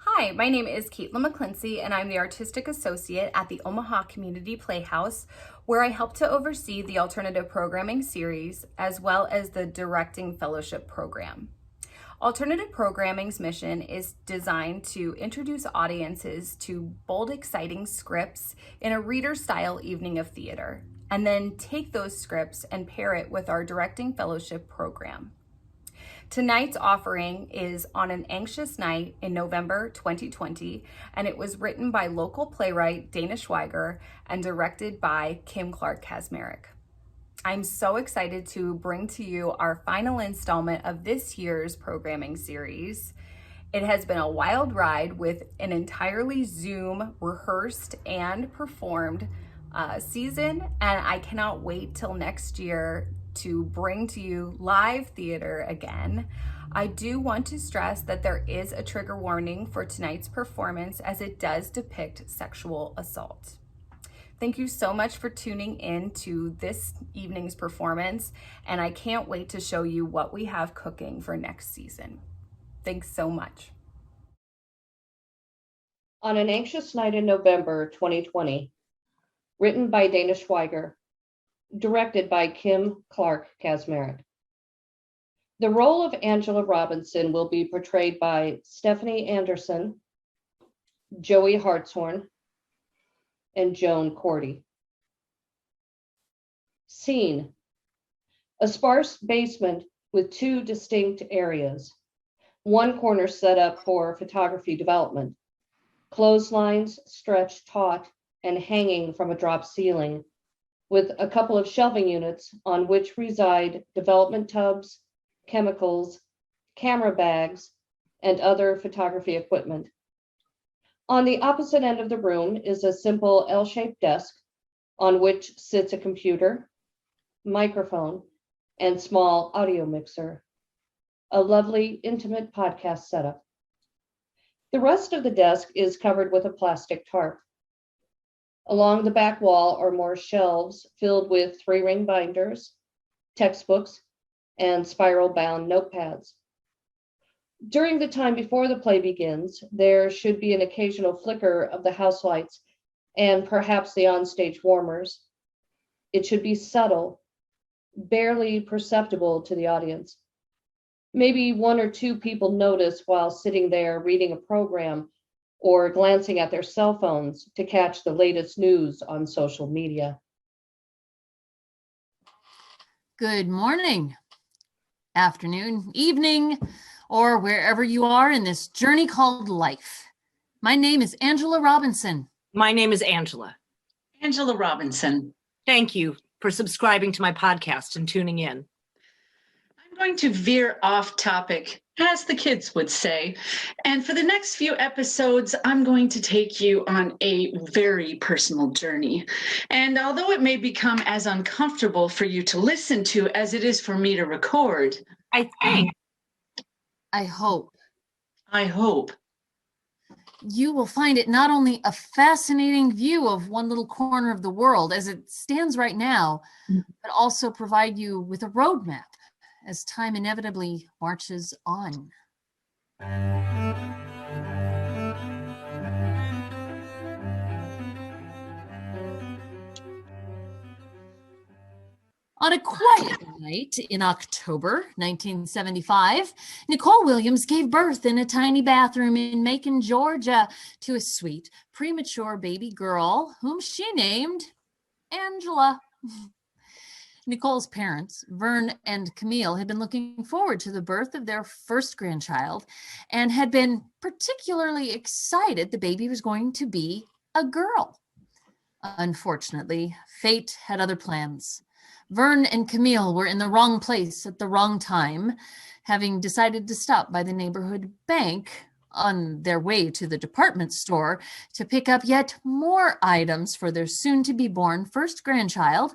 Hi, my name is Caitlin McClincy, and I'm the Artistic Associate at the Omaha Community Playhouse, where I help to oversee the Alternative Programming Series as well as the Directing Fellowship Program. Alternative Programming's mission is designed to introduce audiences to bold, exciting scripts in a reader-style evening of theater, and then take those scripts and pair it with our Directing Fellowship Program. Tonight's offering is On an Anxious Night in November 2020, and it was written by local playwright Daena Schweiger and directed by Kim Clark-Kaczmarek. I'm so excited to bring to you our final installment of this year's programming series. It has been a wild ride with an entirely Zoom rehearsed and performed season, and I cannot wait till next year to bring to you live theater again. I do want to stress that there is a trigger warning for tonight's performance as it does depict sexual assault. Thank you so much for tuning in to this evening's performance, and I can't wait to show you what we have cooking for next season. Thanks so much. On an Anxious Night in November 2020, written by Daena Schweiger, directed by Kim Clark-Kaczmarek. The role of Angela Robinson will be portrayed by Stephanie Anderson, Joey Hartshorn, and Joan Cordy. Scene: a sparse basement with two distinct areas. One corner set up for photography development. Clotheslines stretched taut and hanging from a drop ceiling, with a couple of shelving units on which reside development tubs, chemicals, camera bags, and other photography equipment. On the opposite end of the room is a simple L-shaped desk on which sits a computer, microphone, and small audio mixer. A lovely, intimate podcast setup. The rest of the desk is covered with a plastic tarp. Along the back wall are more shelves filled with 3-ring binders, textbooks, and spiral-bound notepads. During the time before the play begins, there should be an occasional flicker of the house lights and perhaps the onstage warmers. It should be subtle, barely perceptible to the audience. Maybe one or two people notice while sitting there reading a program or glancing at their cell phones to catch the latest news on social media. Good morning, afternoon, evening, or wherever you are in this journey called life. My name is Angela Robinson. My name is Angela. Angela Robinson. Thank you for subscribing to my podcast and tuning in. I'm going to veer off topic, as the kids would say. And for the next few episodes, I'm going to take you on a very personal journey. And although it may become as uncomfortable for you to listen to as it is for me to record, I hope you will find it not only a fascinating view of one little corner of the world as it stands right now, but also provide you with a roadmap as time inevitably marches on. On a quiet night in October 1975, Nicole Williams gave birth in a tiny bathroom in Macon, Georgia, to a sweet, premature baby girl whom she named Angela. Nicole's parents, Vern and Camille, had been looking forward to the birth of their first grandchild and had been particularly excited the baby was going to be a girl. Unfortunately, fate had other plans. Vern and Camille were in the wrong place at the wrong time, having decided to stop by the neighborhood bank on their way to the department store to pick up yet more items for their soon-to-be-born first grandchild,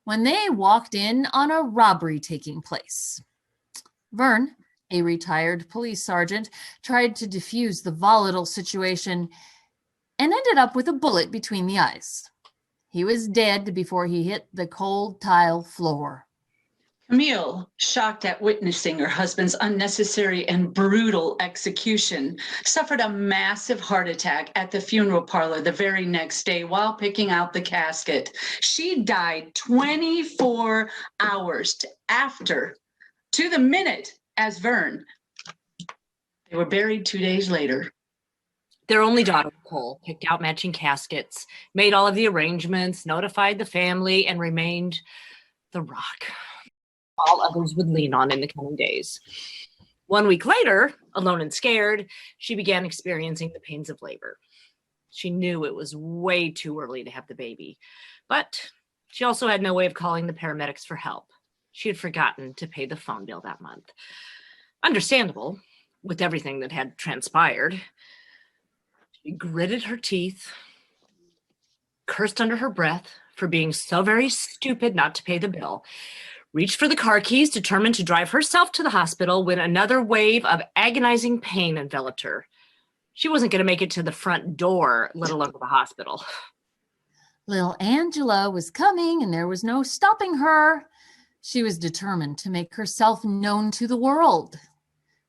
when they walked in on a robbery taking place. Vern, a retired police sergeant, tried to defuse the volatile situation and ended up with a bullet between the eyes. He was dead before he hit the cold tile floor. Camille, shocked at witnessing her husband's unnecessary and brutal execution, suffered a massive heart attack at the funeral parlor the very next day while picking out the casket. She died 24 hours after, to the minute, as Vern. They were buried 2 days later. Their only daughter, Nicole, picked out matching caskets, made all of the arrangements, notified the family, and remained the rock all others would lean on in the coming days. 1 week later, alone and scared, she began experiencing the pains of labor. She knew it was way too early to have the baby, but she also had no way of calling the paramedics for help. She had forgotten to pay the phone bill that month. Understandable, with everything that had transpired. She gritted her teeth, cursed under her breath for being so very stupid not to pay the bill, reached for the car keys, determined to drive herself to the hospital when another wave of agonizing pain enveloped her. She wasn't going to make it to the front door, let alone to the hospital. Little Angela was coming and there was no stopping her. She was determined to make herself known to the world.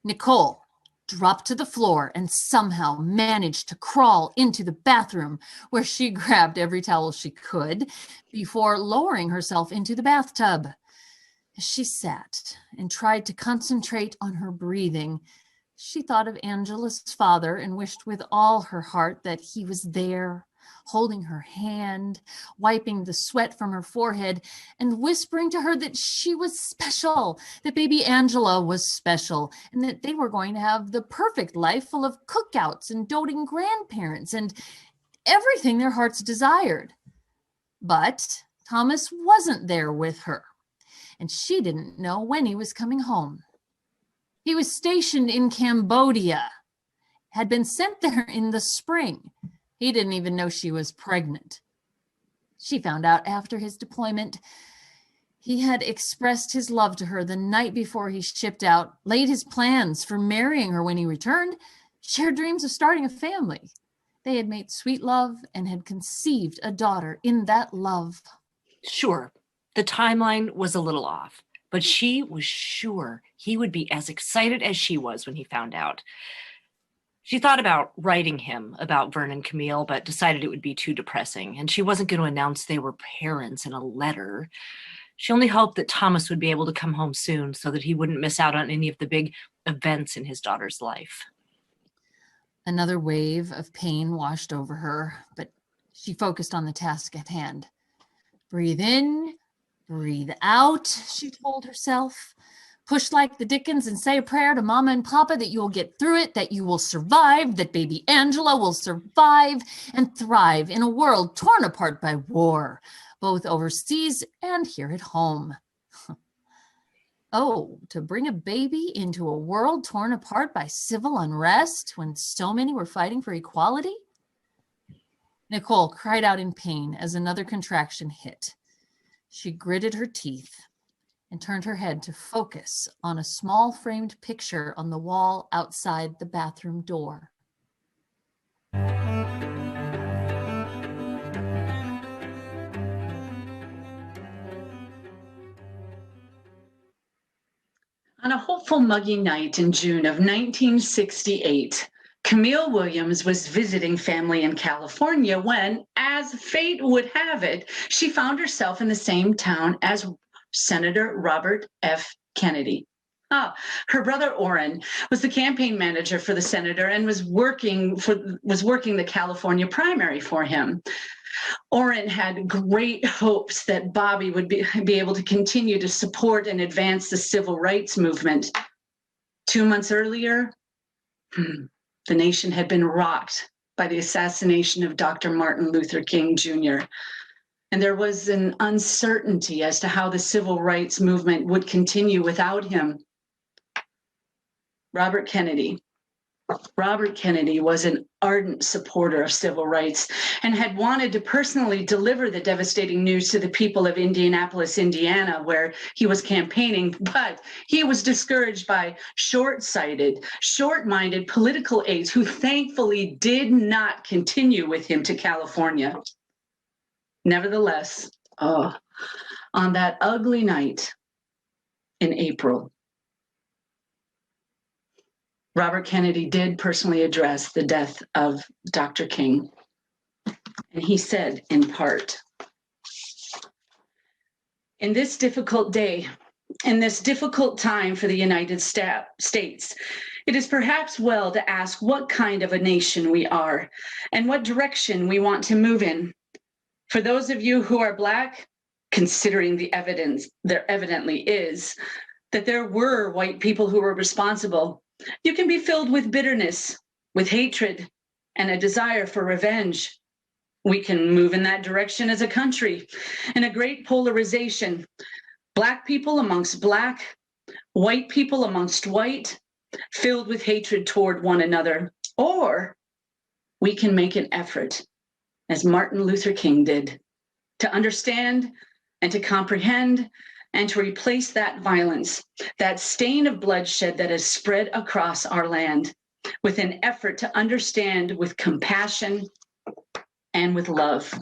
Nicole dropped to the floor and somehow managed to crawl into the bathroom where she grabbed every towel she could before lowering herself into the bathtub. As she sat and tried to concentrate on her breathing, she thought of Angela's father and wished with all her heart that he was there, holding her hand, wiping the sweat from her forehead, and whispering to her that she was special, that baby Angela was special, and that they were going to have the perfect life full of cookouts and doting grandparents and everything their hearts desired. But Thomas wasn't there with her, and she didn't know when he was coming home. He was stationed in Cambodia, had been sent there in the spring. He didn't even know she was pregnant. She found out after his deployment. He had expressed his love to her the night before he shipped out, laid his plans for marrying her when he returned, shared dreams of starting a family. They had made sweet love and had conceived a daughter in that love. Sure, the timeline was a little off, but she was sure he would be as excited as she was when he found out. She thought about writing him about Vern and Camille, but decided it would be too depressing, and she wasn't going to announce they were parents in a letter. She only hoped that Thomas would be able to come home soon so that he wouldn't miss out on any of the big events in his daughter's life. Another wave of pain washed over her, but she focused on the task at hand. Breathe in, breathe out, she told herself. Push like the Dickens and say a prayer to Mama and Papa that you'll get through it, that you will survive, that baby Angela will survive and thrive in a world torn apart by war, both overseas and here at home. Oh, to bring a baby into a world torn apart by civil unrest when so many were fighting for equality? Nicole cried out in pain as another contraction hit. She gritted her teeth and turned her head to focus on a small framed picture on the wall outside the bathroom door. On a hopeful, muggy night in June of 1968, Camille Williams was visiting family in California when, as fate would have it, she found herself in the same town as Senator Robert F. Kennedy. Her brother Orrin was the campaign manager for the senator and was working the California primary for him. Orrin had great hopes that Bobby would be able to continue to support and advance the civil rights movement. 2 months earlier, the nation had been rocked by the assassination of Dr. Martin Luther King Jr. And there was an uncertainty as to how the civil rights movement would continue without him. Robert Kennedy was an ardent supporter of civil rights and had wanted to personally deliver the devastating news to the people of Indianapolis, Indiana, where he was campaigning, but he was discouraged by short-sighted, short-minded political aides who thankfully did not continue with him to California. Nevertheless, on that ugly night, in April. Robert Kennedy did personally address the death of Dr. King. And he said, in part, in this difficult day, in this difficult time for the United States, it is perhaps well to ask what kind of a nation we are and what direction we want to move in. For those of you who are Black, considering the evidence there evidently is that there were white people who were responsible, you can be filled with bitterness, with hatred, and a desire for revenge. We can move in that direction as a country in a great polarization. Black people amongst Black, white people amongst white, filled with hatred toward one another. Or we can make an effort, as Martin Luther King did, to understand and to comprehend and to replace that violence, that stain of bloodshed that has spread across our land, with an effort to understand with compassion and with love.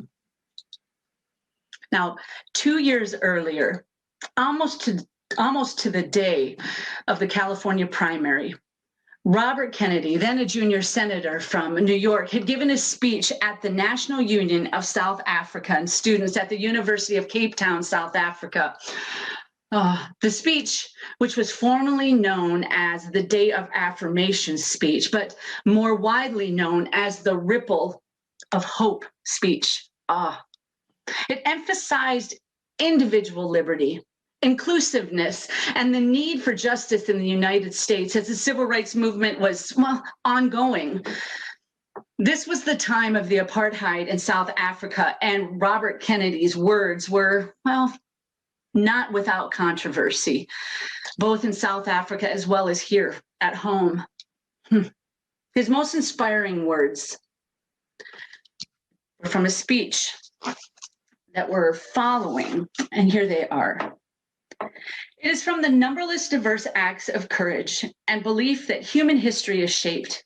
Now, 2 years earlier, almost to the day of the California primary, Robert Kennedy, then a junior senator from New York, had given a speech at the National Union of South African Students at the University of Cape Town, South Africa. The speech, which was formerly known as the Day of Affirmation speech, but more widely known as the Ripple of Hope speech. It emphasized individual liberty, inclusiveness, and the need for justice in the United States as the civil rights movement was, ongoing. This was the time of the apartheid in South Africa, and Robert Kennedy's words were, not without controversy, both in South Africa as well as here at home. His most inspiring words were from a speech that we're following, and here they are. It is from the numberless diverse acts of courage and belief that human history is shaped.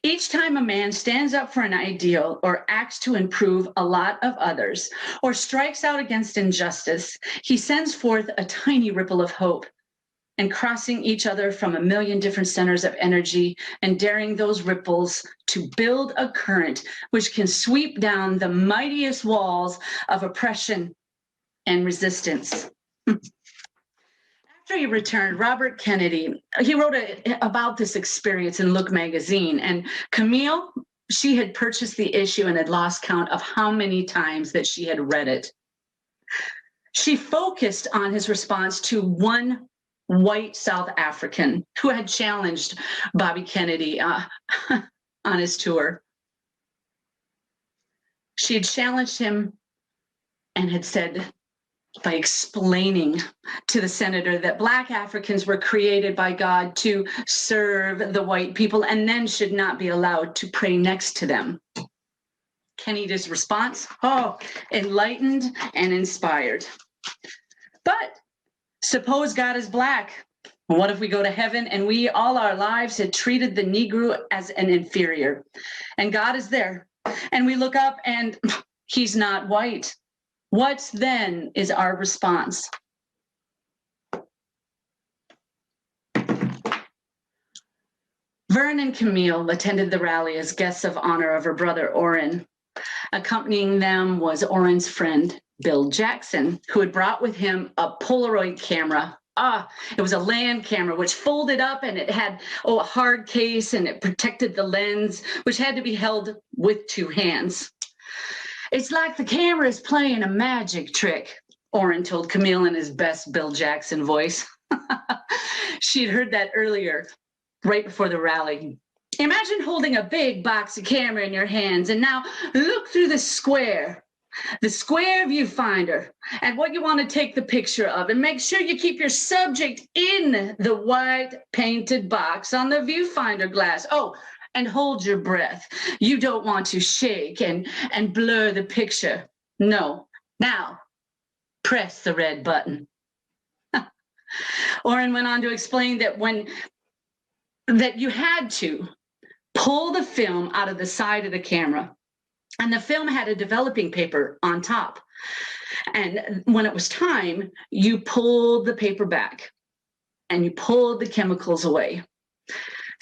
Each time a man stands up for an ideal or acts to improve a lot of others or strikes out against injustice, he sends forth a tiny ripple of hope, and crossing each other from a million different centers of energy and daring those ripples to build a current which can sweep down the mightiest walls of oppression and resistance. After he returned, Robert Kennedy, he wrote about this experience in Look magazine, and Camille, she had purchased the issue and had lost count of how many times that she had read it. She focused on his response to one white South African who had challenged Bobby Kennedy on his tour. She had challenged him and had said, by explaining to the senator that Black Africans were created by God to serve the white people and then should not be allowed to pray next to them. Kennedy's response, enlightened and inspired. But suppose God is Black. What if we go to heaven and we all our lives had treated the Negro as an inferior, and God is there, and we look up and he's not white? What then is our response? Vern and Camille attended the rally as guests of honor of her brother, Orrin. Accompanying them was Orrin's friend, Bill Jackson, who had brought with him a Polaroid camera. It was a land camera which folded up, and it had a hard case, and it protected the lens, which had to be held with two hands. It's like the camera is playing a magic trick, Orrin told Camille in his best Bill Jackson voice. She'd heard that earlier, right before the rally. Imagine holding a big box of camera in your hands, and now look through the square viewfinder, and what you want to take the picture of, and make sure you keep your subject in the white painted box on the viewfinder glass. And hold your breath. You don't want to shake and blur the picture. No. Now, press the red button. Orrin went on to explain that you had to pull the film out of the side of the camera, and the film had a developing paper on top. And when it was time, you pulled the paper back. and you pulled the chemicals away.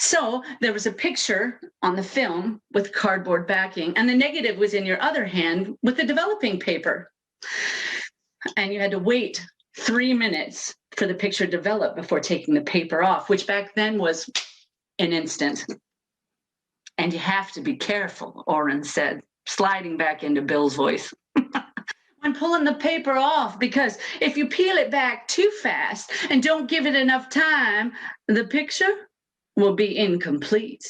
So there was a picture on the film with cardboard backing, and the negative was in your other hand with the developing paper. And you had to wait 3 minutes for the picture to develop before taking the paper off, which back then was an instant. And you have to be careful, Oren said, sliding back into Bill's voice. When pulling the paper off, because if you peel it back too fast and don't give it enough time, the picture will be incomplete.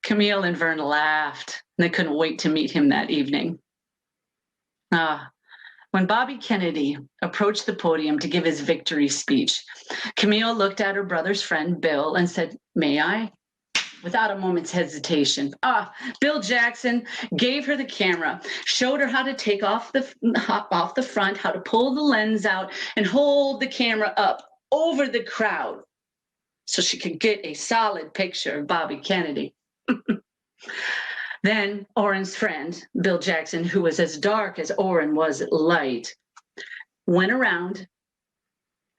Camille and Vern laughed. They couldn't wait to meet him that evening. When Bobby Kennedy approached the podium to give his victory speech, Camille looked at her brother's friend, Bill, and said, "May I?" Without a moment's hesitation. Bill Jackson gave her the camera, showed her how to take off the front, how to pull the lens out, and hold the camera up over the crowd so she could get a solid picture of Bobby Kennedy. Then Oren's friend, Bill Jackson, who was as dark as Oren was light, went around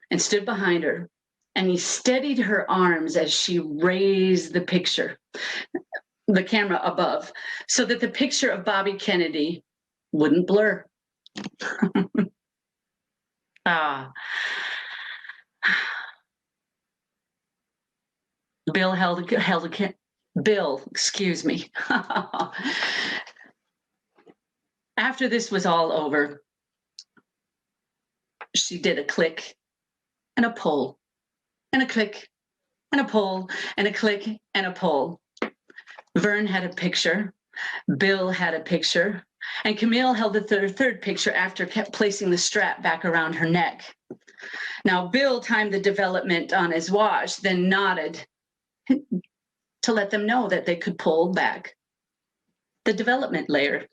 and stood behind her, and he steadied her arms as she raised the picture, the camera above, so that the picture of Bobby Kennedy wouldn't blur. Bill, excuse me. After this was all over, she did a click and a pull, and a click and a pull, and a click and a pull. Vern had a picture, Bill had a picture, and Camille held the third picture after placing the strap back around her neck. Now, Bill timed the development on his watch, then nodded to let them know that they could pull back the development layer.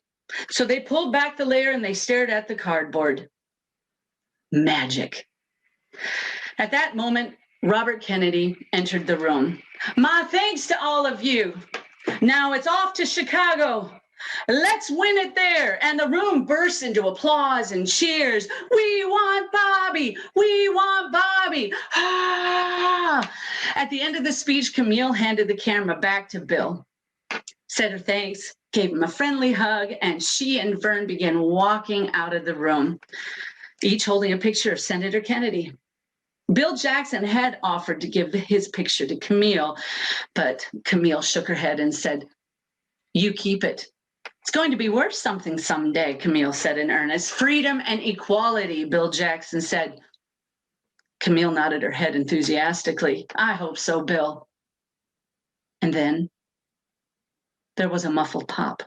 So they pulled back the layer and they stared at the cardboard. Magic. At that moment, Robert Kennedy entered the room. "My thanks to all of you. Now it's off to Chicago. Let's win it there." And the room burst into applause and cheers. "We want Bobby! We want Bobby!" At the end of the speech, Camille handed the camera back to Bill, said her thanks, gave him a friendly hug, and she and Vern began walking out of the room, each holding a picture of Senator Kennedy. Bill Jackson had offered to give his picture to Camille, but Camille shook her head and said, "You keep it. It's going to be worth something someday," Camille said in earnest. "Freedom and equality," Bill Jackson said. Camille nodded her head enthusiastically. "I hope so, Bill." And then there was a muffled pop.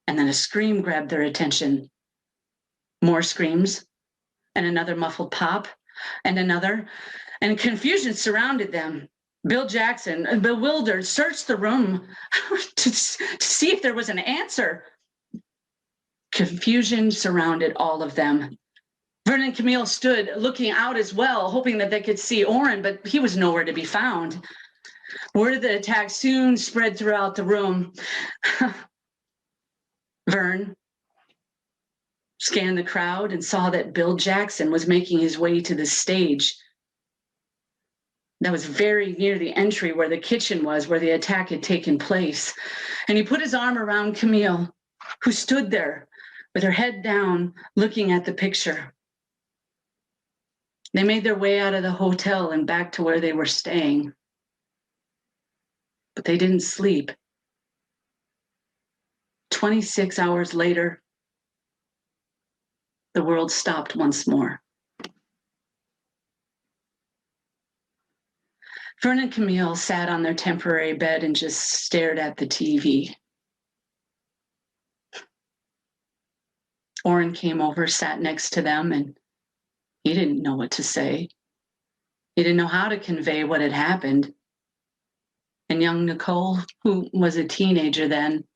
And then a scream grabbed their attention. More screams, and another muffled pop, and another, and confusion surrounded them. Bill Jackson, bewildered, searched the room to see if there was an answer. Confusion surrounded all of them. Vern and Camille stood looking out as well, hoping that they could see Oren, but he was nowhere to be found. Word of the attack soon spread throughout the room. Vern scanned the crowd and saw that Bill Jackson was making his way to the stage. That was very near the entry where the kitchen was, where the attack had taken place. And he put his arm around Camille, who stood there with her head down, looking at the picture. They made their way out of the hotel and back to where they were staying. But they didn't sleep. 26 hours later, the world stopped once more. Vern and Camille sat on their temporary bed and just stared at the TV. Oren came over, sat next to them, and he didn't know what to say. He didn't know how to convey what had happened. And young Nicole, who was a teenager then,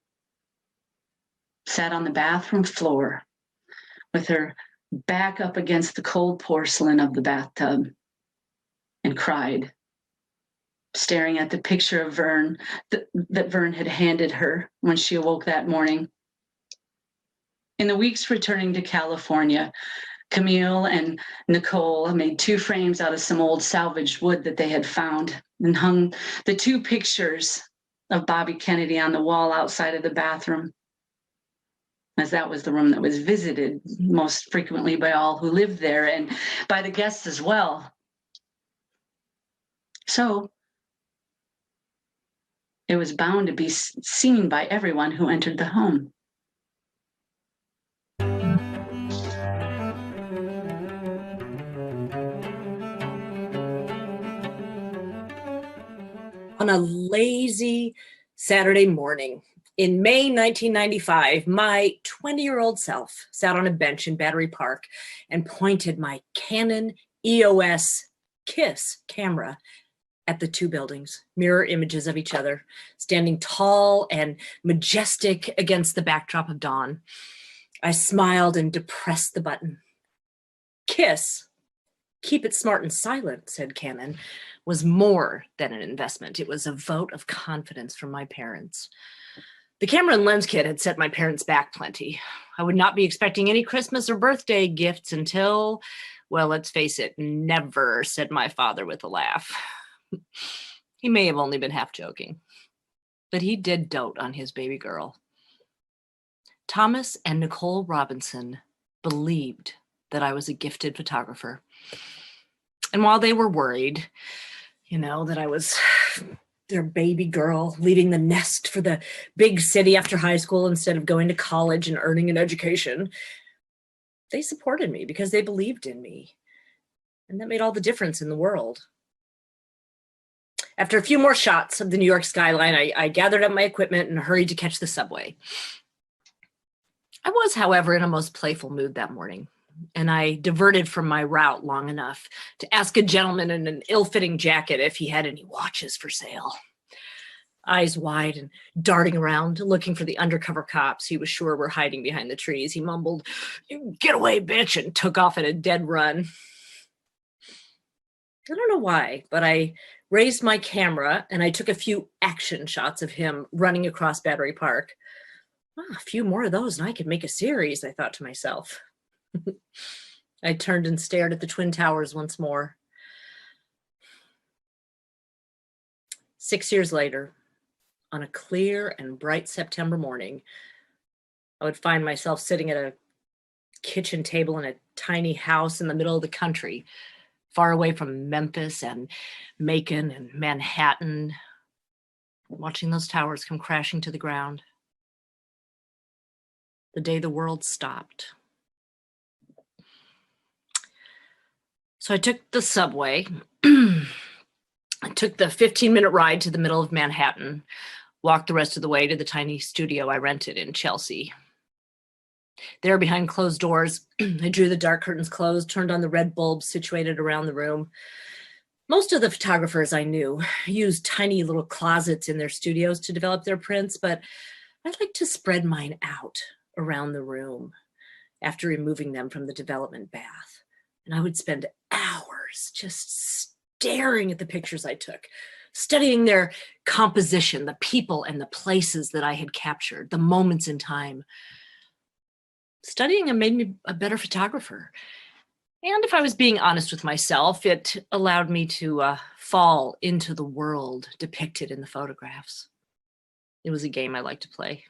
sat on the bathroom floor with her back up against the cold porcelain of the bathtub and cried, staring at the picture of Vern that Vern had handed her when she awoke that morning. In the weeks returning to California, Camille and Nicole made 2 frames out of some old salvaged wood that they had found and hung the 2 pictures of Bobby Kennedy on the wall outside of the bathroom, as that was the room that was visited most frequently by all who lived there and by the guests as well. So it was bound to be seen by everyone who entered the home. On a lazy Saturday morning in May 1995, my 20-year-old self sat on a bench in Battery Park and pointed my Canon EOS KISS camera at the 2 buildings, mirror images of each other, standing tall and majestic against the backdrop of dawn. I smiled and depressed the button. KISS, keep it smart and silent, said Canon, was more than an investment. It was a vote of confidence from my parents. The camera and lens kit had set my parents back plenty. I would not be expecting any Christmas or birthday gifts until, well, let's face it, never, said my father with a laugh. He may have only been half joking, but he did dote on his baby girl. Thomas and Nicole Robinson believed that I was a gifted photographer. And while they were worried, that I was their baby girl leaving the nest for the big city after high school instead of going to college and earning an education, they supported me because they believed in me. And that made all the difference in the world. After a few more shots of the New York skyline, I gathered up my equipment and hurried to catch the subway. I was, however, in a most playful mood that morning, and I diverted from my route long enough to ask a gentleman in an ill-fitting jacket if he had any watches for sale. Eyes wide and darting around, looking for the undercover cops he was sure were hiding behind the trees, he mumbled, "Get away, bitch," and took off at a dead run. I don't know why, but I raised my camera and I took a few action shots of him running across Battery Park. A few more of those and I could make a series, I thought to myself. I turned and stared at the Twin Towers once more. 6 years later, on a clear and bright September morning, I would find myself sitting at a kitchen table in a tiny house in the middle of the country, far away from Memphis and Macon and Manhattan, watching those towers come crashing to the ground. The day the world stopped. So I took the subway. I took the 15-minute ride to the middle of Manhattan, walked the rest of the way to the tiny studio I rented in Chelsea. There, behind closed doors, I drew the dark curtains closed, turned on the red bulbs situated around the room. Most of the photographers I knew used tiny little closets in their studios to develop their prints, but I like to spread mine out around the room after removing them from the development bath. And I would spend hours just staring at the pictures I took, studying their composition, the people and the places that I had captured, the moments in time. Studying them made me a better photographer. And if I was being honest with myself, it allowed me to fall into the world depicted in the photographs. It was a game I liked to play.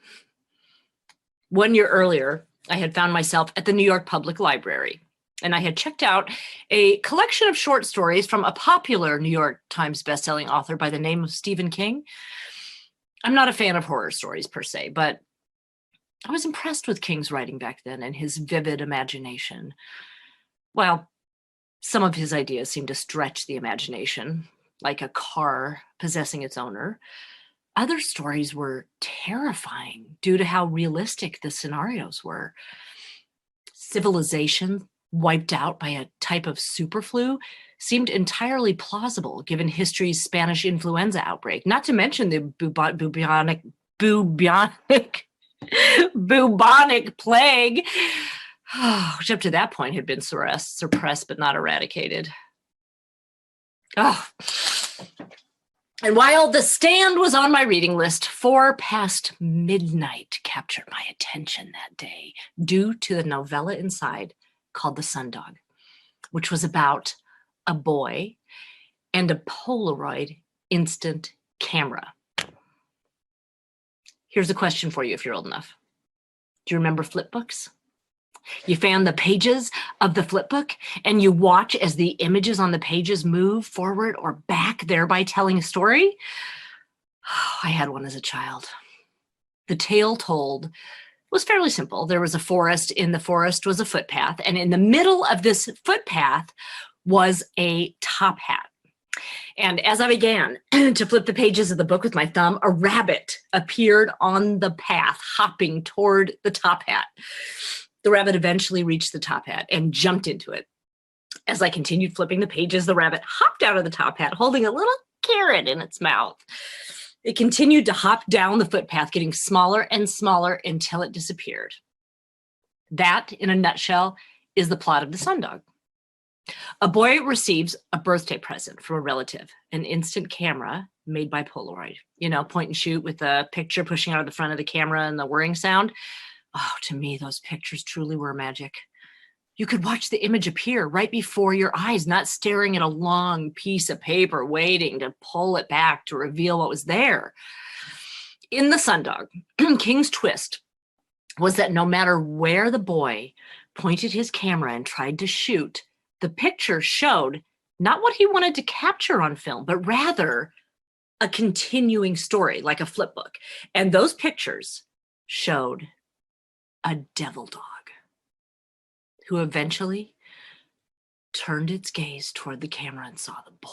1 year earlier, I had found myself at the New York Public Library, and I had checked out a collection of short stories from a popular New York Times bestselling author by the name of Stephen King. I'm not a fan of horror stories per se, but I was impressed with King's writing back then and his vivid imagination. While some of his ideas seemed to stretch the imagination, like a car possessing its owner, other stories were terrifying due to how realistic the scenarios were. Civilization wiped out by a type of superflu seemed entirely plausible given history's Spanish influenza outbreak, not to mention the bubonic plague, which up to that point had been suppressed but not eradicated. And while The Stand was on my reading list, 4 Past Midnight captured my attention that day due to the novella inside called The Sundog, which was about a boy and a Polaroid instant camera. Here's a question for you if you're old enough. Do you remember flip books? You fan the pages of the flip book and you watch as the images on the pages move forward or back, thereby telling a story? I had one as a child. The tale told was fairly simple. There was a forest. In the forest was a footpath, and in the middle of this footpath was a top hat. And as I began to flip the pages of the book with my thumb, a rabbit appeared on the path, hopping toward the top hat. The rabbit eventually reached the top hat and jumped into it. As I continued flipping the pages, the rabbit hopped out of the top hat, holding a little carrot in its mouth. It continued to hop down the footpath, getting smaller and smaller until it disappeared. That, in a nutshell, is the plot of The Sundog. A boy receives a birthday present from a relative, an instant camera made by Polaroid. You know, point and shoot with a picture pushing out of the front of the camera and the whirring sound. Oh, to me, those pictures truly were magic. You could watch the image appear right before your eyes, not staring at a long piece of paper, waiting to pull it back to reveal what was there. In The Sundog, King's twist was that no matter where the boy pointed his camera and tried to shoot, the picture showed not what he wanted to capture on film, but rather a continuing story, like a flip book. And those pictures showed a devil dog who eventually turned its gaze toward the camera and saw the boy.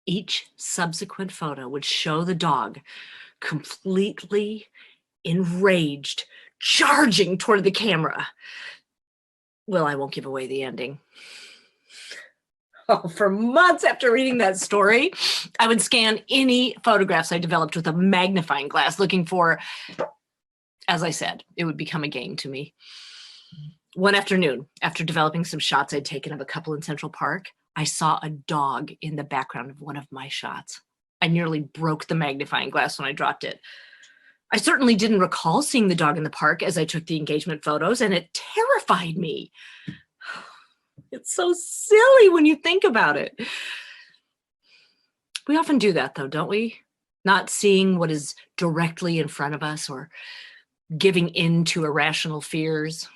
Each subsequent photo would show the dog completely enraged, charging toward the camera. Well, I won't give away the ending. Oh, for months after reading that story, I would scan any photographs I developed with a magnifying glass, looking for, as I said, it would become a game to me. One afternoon, after developing some shots I'd taken of a couple in Central Park, I saw a dog in the background of one of my shots. I nearly broke the magnifying glass when I dropped it. I certainly didn't recall seeing the dog in the park as I took the engagement photos, and it terrified me. It's so silly when you think about it. We often do that, though, don't we? Not seeing what is directly in front of us or giving in to irrational fears.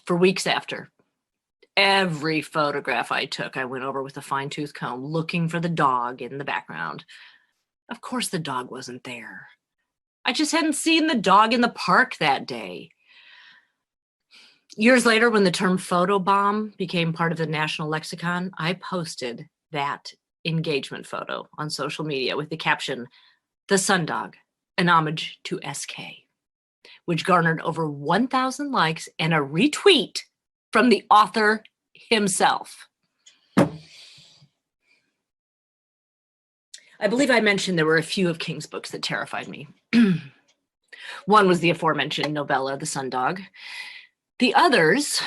For weeks after, every photograph I took, I went over with a fine-tooth comb, looking for the dog in the background. Of course, the dog wasn't there. I just hadn't seen the dog in the park that day. Years later, when the term photobomb became part of the national lexicon, I posted that engagement photo on social media with the caption, "The Sundog, an homage to SK," which garnered over 1,000 likes and a retweet from the author himself. I believe I mentioned there were a few of King's books that terrified me. One was the aforementioned novella, The Sundog. The others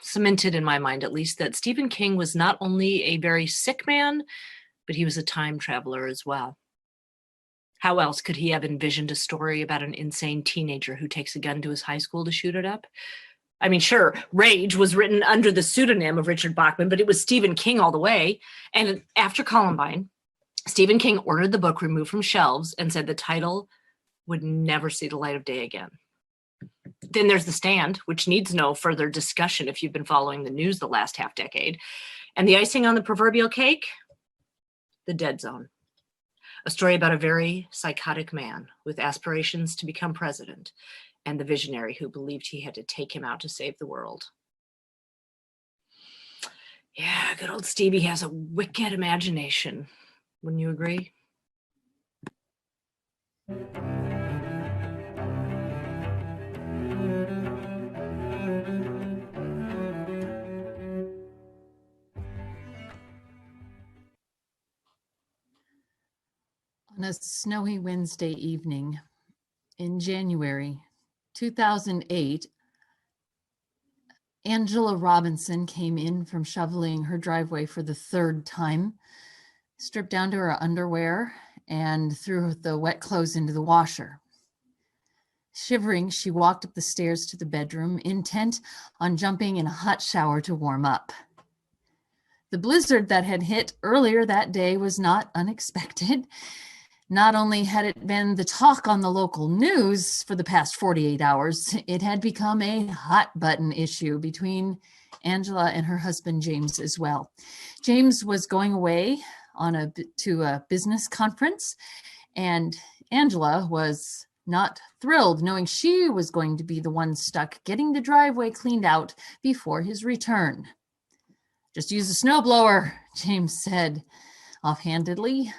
cemented in my mind, at least, that Stephen King was not only a very sick man, but he was a time traveler as well. How else could he have envisioned a story about an insane teenager who takes a gun to his high school to shoot it up? I mean, sure, Rage was written under the pseudonym of Richard Bachman, but it was Stephen King all the way. And after Columbine, Stephen King ordered the book removed from shelves and said the title would never see the light of day again. Then there's The Stand, which needs no further discussion if you've been following the news the last half decade. And the icing on the proverbial cake, The Dead Zone. A story about a very psychotic man with aspirations to become president and the visionary who believed he had to take him out to save the world. Yeah, good old Stevie has a wicked imagination. Wouldn't you agree? On a snowy Wednesday evening in January 2008, Angela Robinson came in from shoveling her driveway for the third time, stripped down to her underwear, and threw the wet clothes into the washer. Shivering, she walked up the stairs to the bedroom, intent on jumping in a hot shower to warm up. The blizzard that had hit earlier that day was not unexpected. Not only had it been the talk on the local news for the past 48 hours, it had become a hot button issue between Angela and her husband, James, as well. James was going away to a business conference, and Angela was not thrilled, knowing she was going to be the one stuck getting the driveway cleaned out before his return. "Just use a snowblower," James said offhandedly.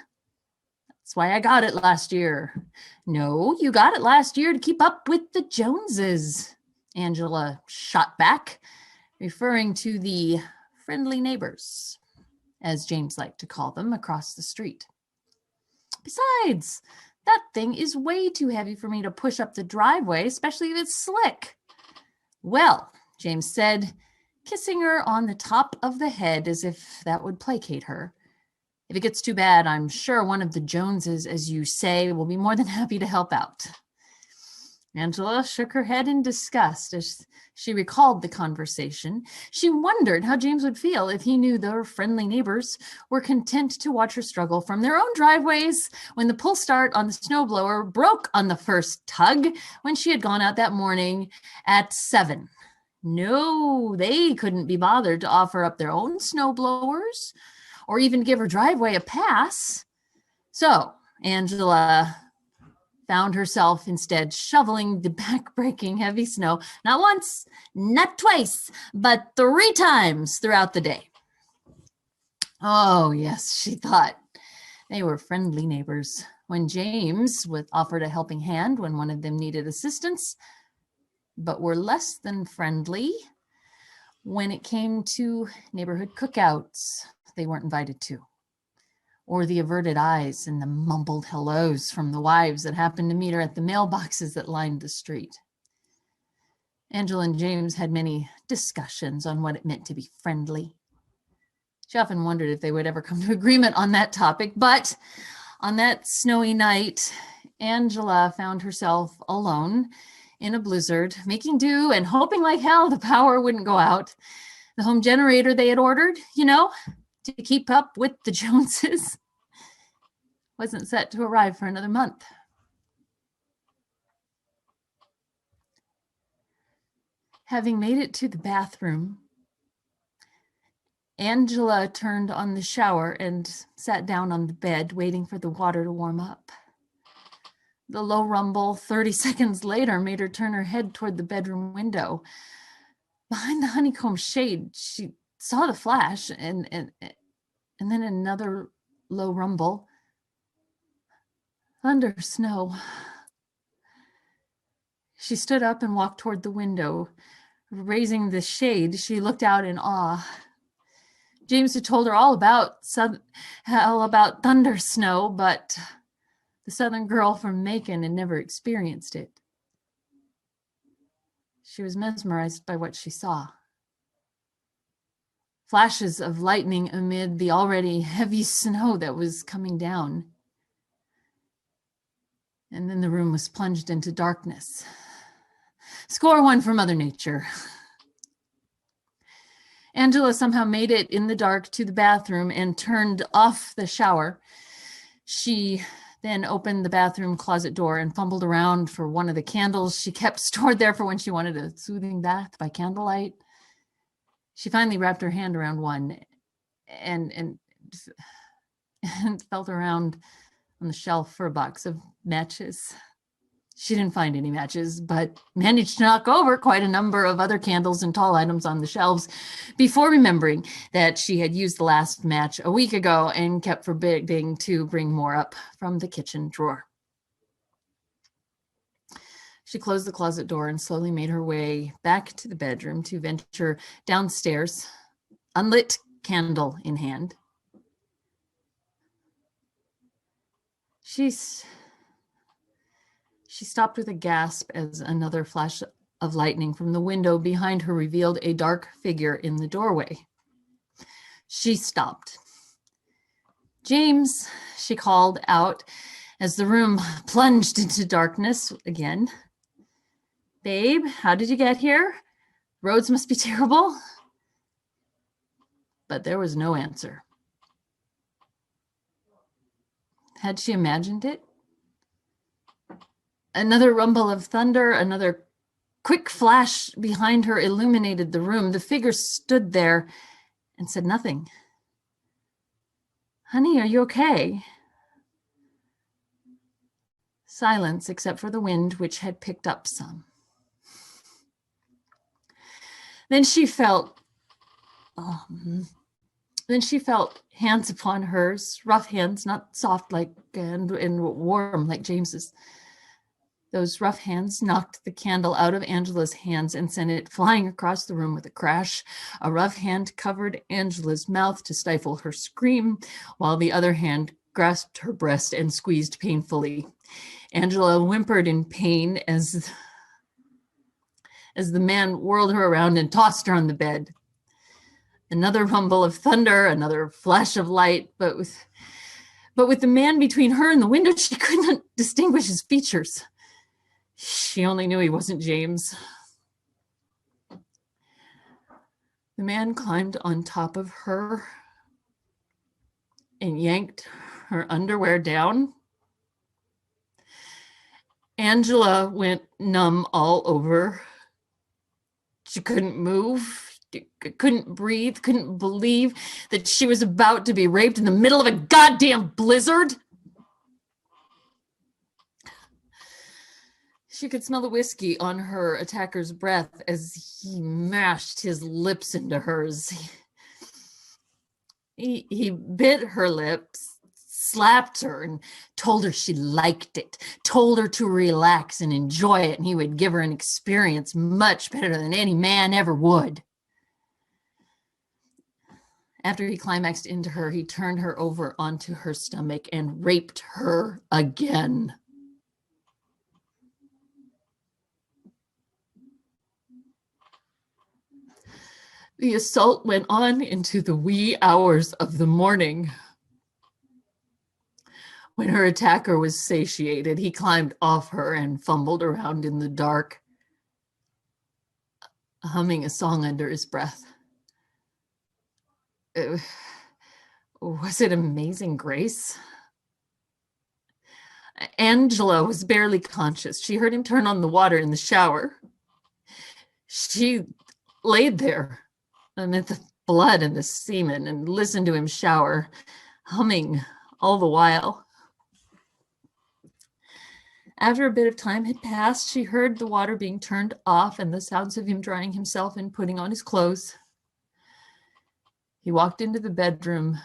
"That's why I got it last year." "No, you got it last year to keep up with the Joneses," Angela shot back, referring to the friendly neighbors, as James liked to call them, across the street. "Besides, that thing is way too heavy for me to push up the driveway, especially if it's slick." "Well," James said, kissing her on the top of the head as if that would placate her, "if it gets too bad, I'm sure one of the Joneses, as you say, will be more than happy to help out." Angela shook her head in disgust as she recalled the conversation. She wondered how James would feel if he knew their friendly neighbors were content to watch her struggle from their own driveways when the pull start on the snowblower broke on the first tug when she had gone out that morning at 7. No, they couldn't be bothered to offer up their own snowblowers or even give her driveway a pass. So Angela found herself instead shoveling the back-breaking heavy snow, not once, not twice, but 3 times throughout the day. Oh, yes, she thought. They were friendly neighbors. When James offered a helping hand when one of them needed assistance, but were less than friendly when it came to neighborhood cookouts they weren't invited to, or the averted eyes and the mumbled hellos from the wives that happened to meet her at the mailboxes that lined the street. Angela and James had many discussions on what it meant to be friendly. She often wondered if they would ever come to agreement on that topic, but on that snowy night, Angela found herself alone in a blizzard, making do and hoping like hell the power wouldn't go out. The home generator they had ordered, to keep up with the Joneses, wasn't set to arrive for another month. Having made it to the bathroom, Angela turned on the shower and sat down on the bed, waiting for the water to warm up. The low rumble 30 seconds later made her turn her head toward the bedroom window. Behind the honeycomb shade, she saw the flash and then another low rumble. Thunder, snow. She stood up and walked toward the window. Raising the shade, she looked out in awe. James had told her all about thunder snow, but the Southern girl from Macon had never experienced it. She was mesmerized by what she saw. Flashes of lightning amid the already heavy snow that was coming down. And then the room was plunged into darkness. Score 1 for Mother Nature. Angela somehow made it in the dark to the bathroom and turned off the shower. She then opened the bathroom closet door and fumbled around for one of the candles she kept stored there for when she wanted a soothing bath by candlelight. She finally wrapped her hand around one and felt around on the shelf for a box of matches. She didn't find any matches, but managed to knock over quite a number of other candles and tall items on the shelves before remembering that she had used the last match a week ago and kept forbidding to bring more up from the kitchen drawer. She closed the closet door and slowly made her way back to the bedroom to venture downstairs, unlit candle in hand. She stopped with a gasp as another flash of lightning from the window behind her revealed a dark figure in the doorway. She stopped. "James," she called out as the room plunged into darkness again. "Babe, how did you get here? Roads must be terrible." But there was no answer. Had she imagined it? Another rumble of thunder, another quick flash behind her illuminated the room. The figure stood there and said nothing. "Honey, are you okay?" Silence, except for the wind, which had picked up some. Then she felt hands upon hers, rough hands, not soft like and warm like James's. Those rough hands knocked the candle out of Angela's hands and sent it flying across the room with a crash. A rough hand covered Angela's mouth to stifle her scream, while the other hand grasped her breast and squeezed painfully. Angela whimpered in pain as the man whirled her around and tossed her on the bed. Another rumble of thunder, another flash of light, but with the man between her and the window, she could not distinguish his features. She only knew he wasn't James. The man climbed on top of her and yanked her underwear down. Angela went numb all over. She couldn't move, couldn't breathe, couldn't believe that she was about to be raped in the middle of a goddamn blizzard. She could smell the whiskey on her attacker's breath as he mashed his lips into hers. He bit her lips, slapped her, and told her she liked it, told her to relax and enjoy it, and he would give her an experience much better than any man ever would. After he climaxed into her, he turned her over onto her stomach and raped her again. The assault went on into the wee hours of the morning. When her attacker was satiated, he climbed off her and fumbled around in the dark, humming a song under his breath. Was it Amazing Grace? Angela was barely conscious. She heard him turn on the water in the shower. She laid there amid the blood and the semen and listened to him shower, humming all the while. After a bit of time had passed, she heard the water being turned off and the sounds of him drying himself and putting on his clothes. He walked into the bedroom,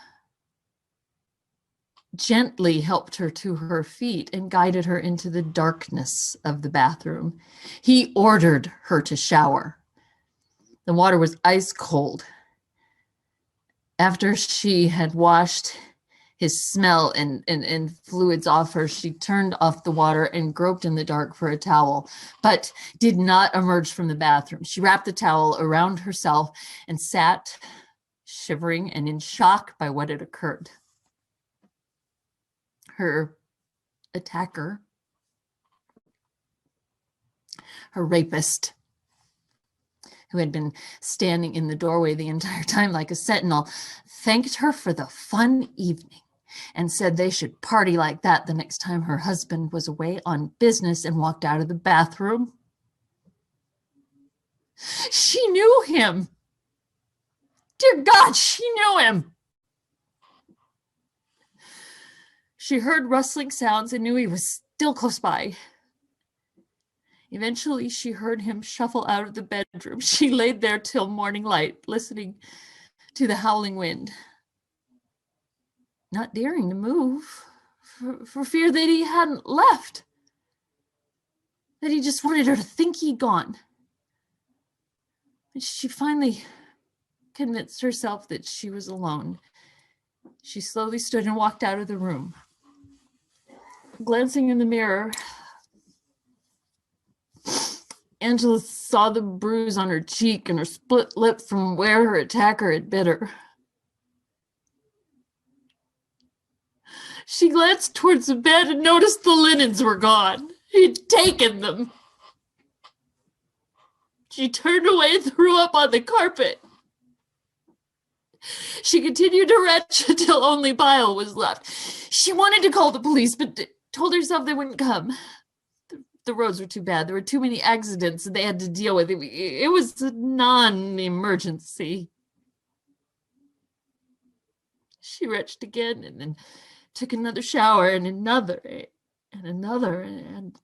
gently helped her to her feet, and guided her into the darkness of the bathroom. He ordered her to shower. The water was ice cold. After she had washed his smell and fluids off her, she turned off the water and groped in the dark for a towel, but did not emerge from the bathroom. She wrapped the towel around herself and sat shivering and in shock by what had occurred. Her attacker, her rapist, who had been standing in the doorway the entire time like a sentinel, thanked her for the fun evening and said they should party like that the next time her husband was away on business, and walked out of the bathroom. She knew him. Dear God, she knew him. She heard rustling sounds and knew he was still close by. Eventually, she heard him shuffle out of the bedroom. She laid there till morning light, listening to the howling wind, not daring to move for fear that he hadn't left, that he just wanted her to think he'd gone. And she finally convinced herself that she was alone. She slowly stood and walked out of the room. Glancing in the mirror, Angela saw the bruise on her cheek and her split lip from where her attacker had bit her. She glanced towards the bed and noticed the linens were gone. He'd taken them. She turned away and threw up on the carpet. She continued to retch until only bile was left. She wanted to call the police, but told herself they wouldn't come. The roads were too bad. There were too many accidents that they had to deal with. It was a non-emergency. She retched again and then took another shower and another and another and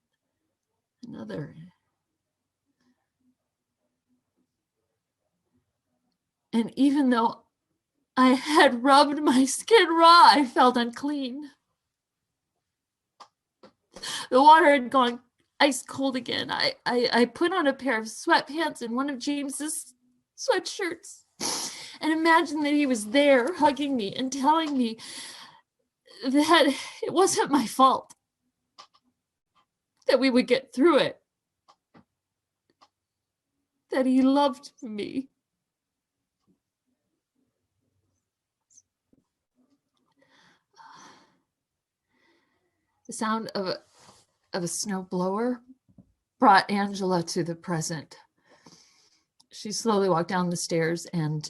another. And even though I had rubbed my skin raw, I felt unclean. The water had gone ice cold again. I put on a pair of sweatpants and one of James's sweatshirts and imagined that he was there hugging me and telling me that it wasn't my fault, that we would get through it, that he loved me. The sound of a snowblower brought Angela to the present. She slowly walked down the stairs and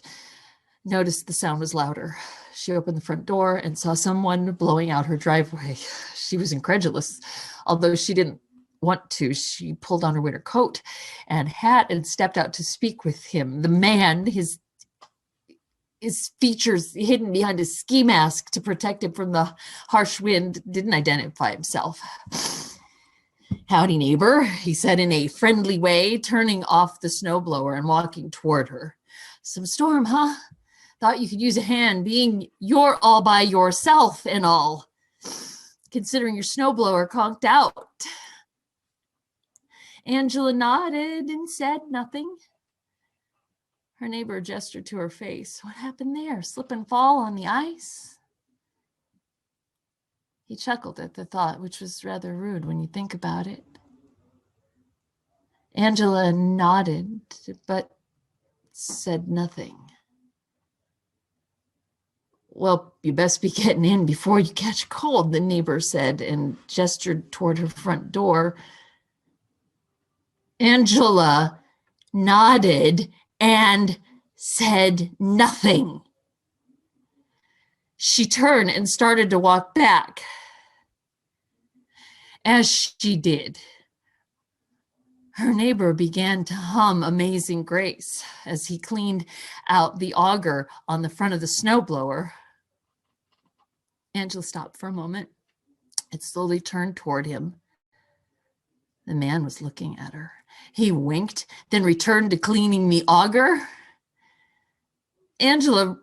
noticed the sound was louder. She opened the front door and saw someone blowing out her driveway. She was incredulous. Although she didn't want to, she pulled on her winter coat and hat and stepped out to speak with him. The man, his features hidden behind a ski mask to protect him from the harsh wind, didn't identify himself. "Howdy, neighbor," he said in a friendly way, turning off the snowblower and walking toward her. "Some storm, huh? Thought you could use a hand, being you're all by yourself and all, considering your snowblower conked out." Angela nodded and said nothing. Her neighbor gestured to her face. "What happened there? Slip and fall on the ice?" He chuckled at the thought, which was rather rude when you think about it. Angela nodded, but said nothing. "Well, you best be getting in before you catch cold," the neighbor said and gestured toward her front door. Angela nodded and said nothing. She turned and started to walk back. As she did, her neighbor began to hum Amazing Grace as he cleaned out the auger on the front of the snowblower. Angela stopped for a moment and slowly turned toward him. The man was looking at her. He winked, then returned to cleaning the auger. Angela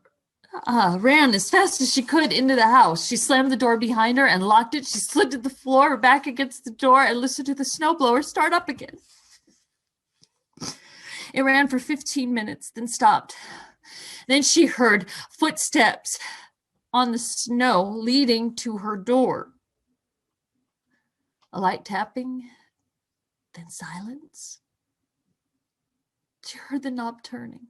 ran as fast as she could into the house. She slammed the door behind her and locked it. She slid to the floor, back against the door, and listened to the snowblower start up again. It ran for 15 minutes, then stopped. Then she heard footsteps on the snow leading to her door. A light tapping, then silence. She heard the knob turning,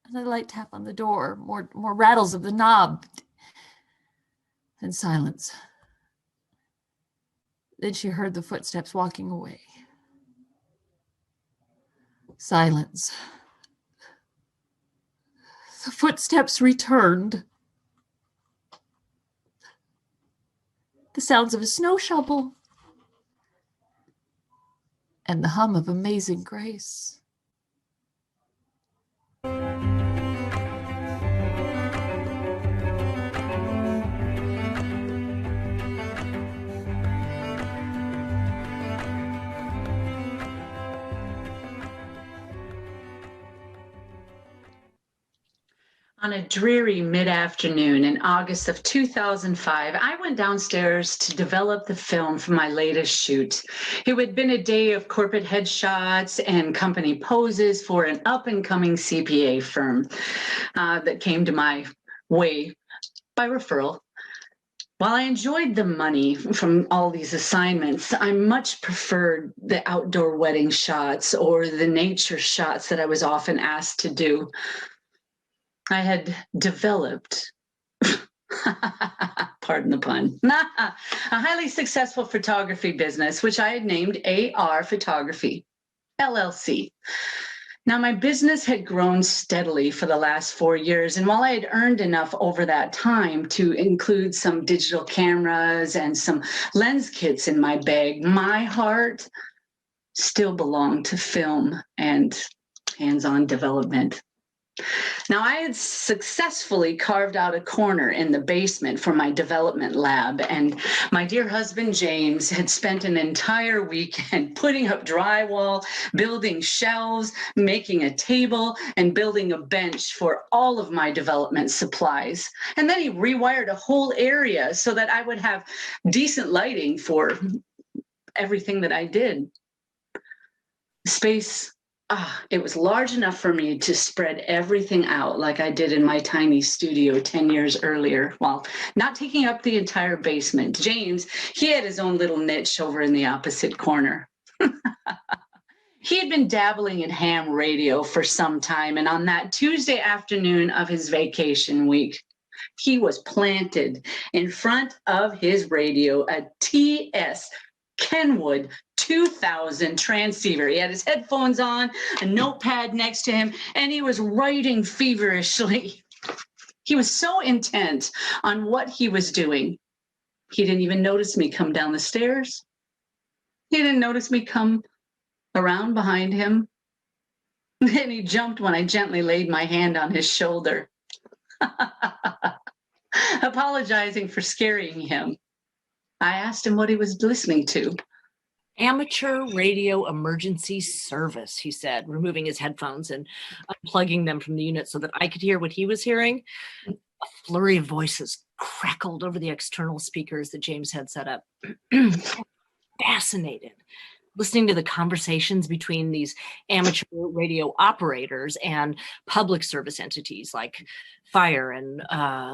another light tap on the door, more rattles of the knob, then silence. Then she heard the footsteps walking away. Silence. The footsteps returned. The sounds of a snow shovel and the hum of Amazing Grace. On a dreary mid-afternoon in August of 2005, I went downstairs to develop the film for my latest shoot. It had been a day of corporate headshots and company poses for an up-and-coming CPA firm that came to my way by referral. While I enjoyed the money from all these assignments, I much preferred the outdoor wedding shots or the nature shots that I was often asked to do. I had developed, pardon the pun, a highly successful photography business, which I had named AR Photography, LLC. Now, my business had grown steadily for the last 4 years, and while I had earned enough over that time to include some digital cameras and some lens kits in my bag, my heart still belonged to film and hands-on development. Now, I had successfully carved out a corner in the basement for my development lab, and my dear husband, James, had spent an entire weekend putting up drywall, building shelves, making a table, and building a bench for all of my development supplies. And then he rewired a whole area so that I would have decent lighting for everything that I did. Space, it was large enough for me to spread everything out like I did in my tiny studio 10 years earlier, while not taking up the entire basement. James, he had his own little niche over in the opposite corner. He had been dabbling in ham radio for some time, and on that Tuesday afternoon of his vacation week, he was planted in front of his radio, a TS Kenwood 2000 transceiver. He had his headphones on, a notepad next to him, and he was writing feverishly. He was so intent on what he was doing. He didn't even notice me come down the stairs. He didn't notice me come around behind him. Then he jumped when I gently laid my hand on his shoulder, apologizing for scaring him. I asked him what he was listening to. Amateur radio emergency service, he said, removing his headphones and unplugging them from the unit so that I could hear what he was hearing. A flurry of voices crackled over the external speakers that James had set up. Fascinated, listening to the conversations between these amateur radio operators and public service entities like fire and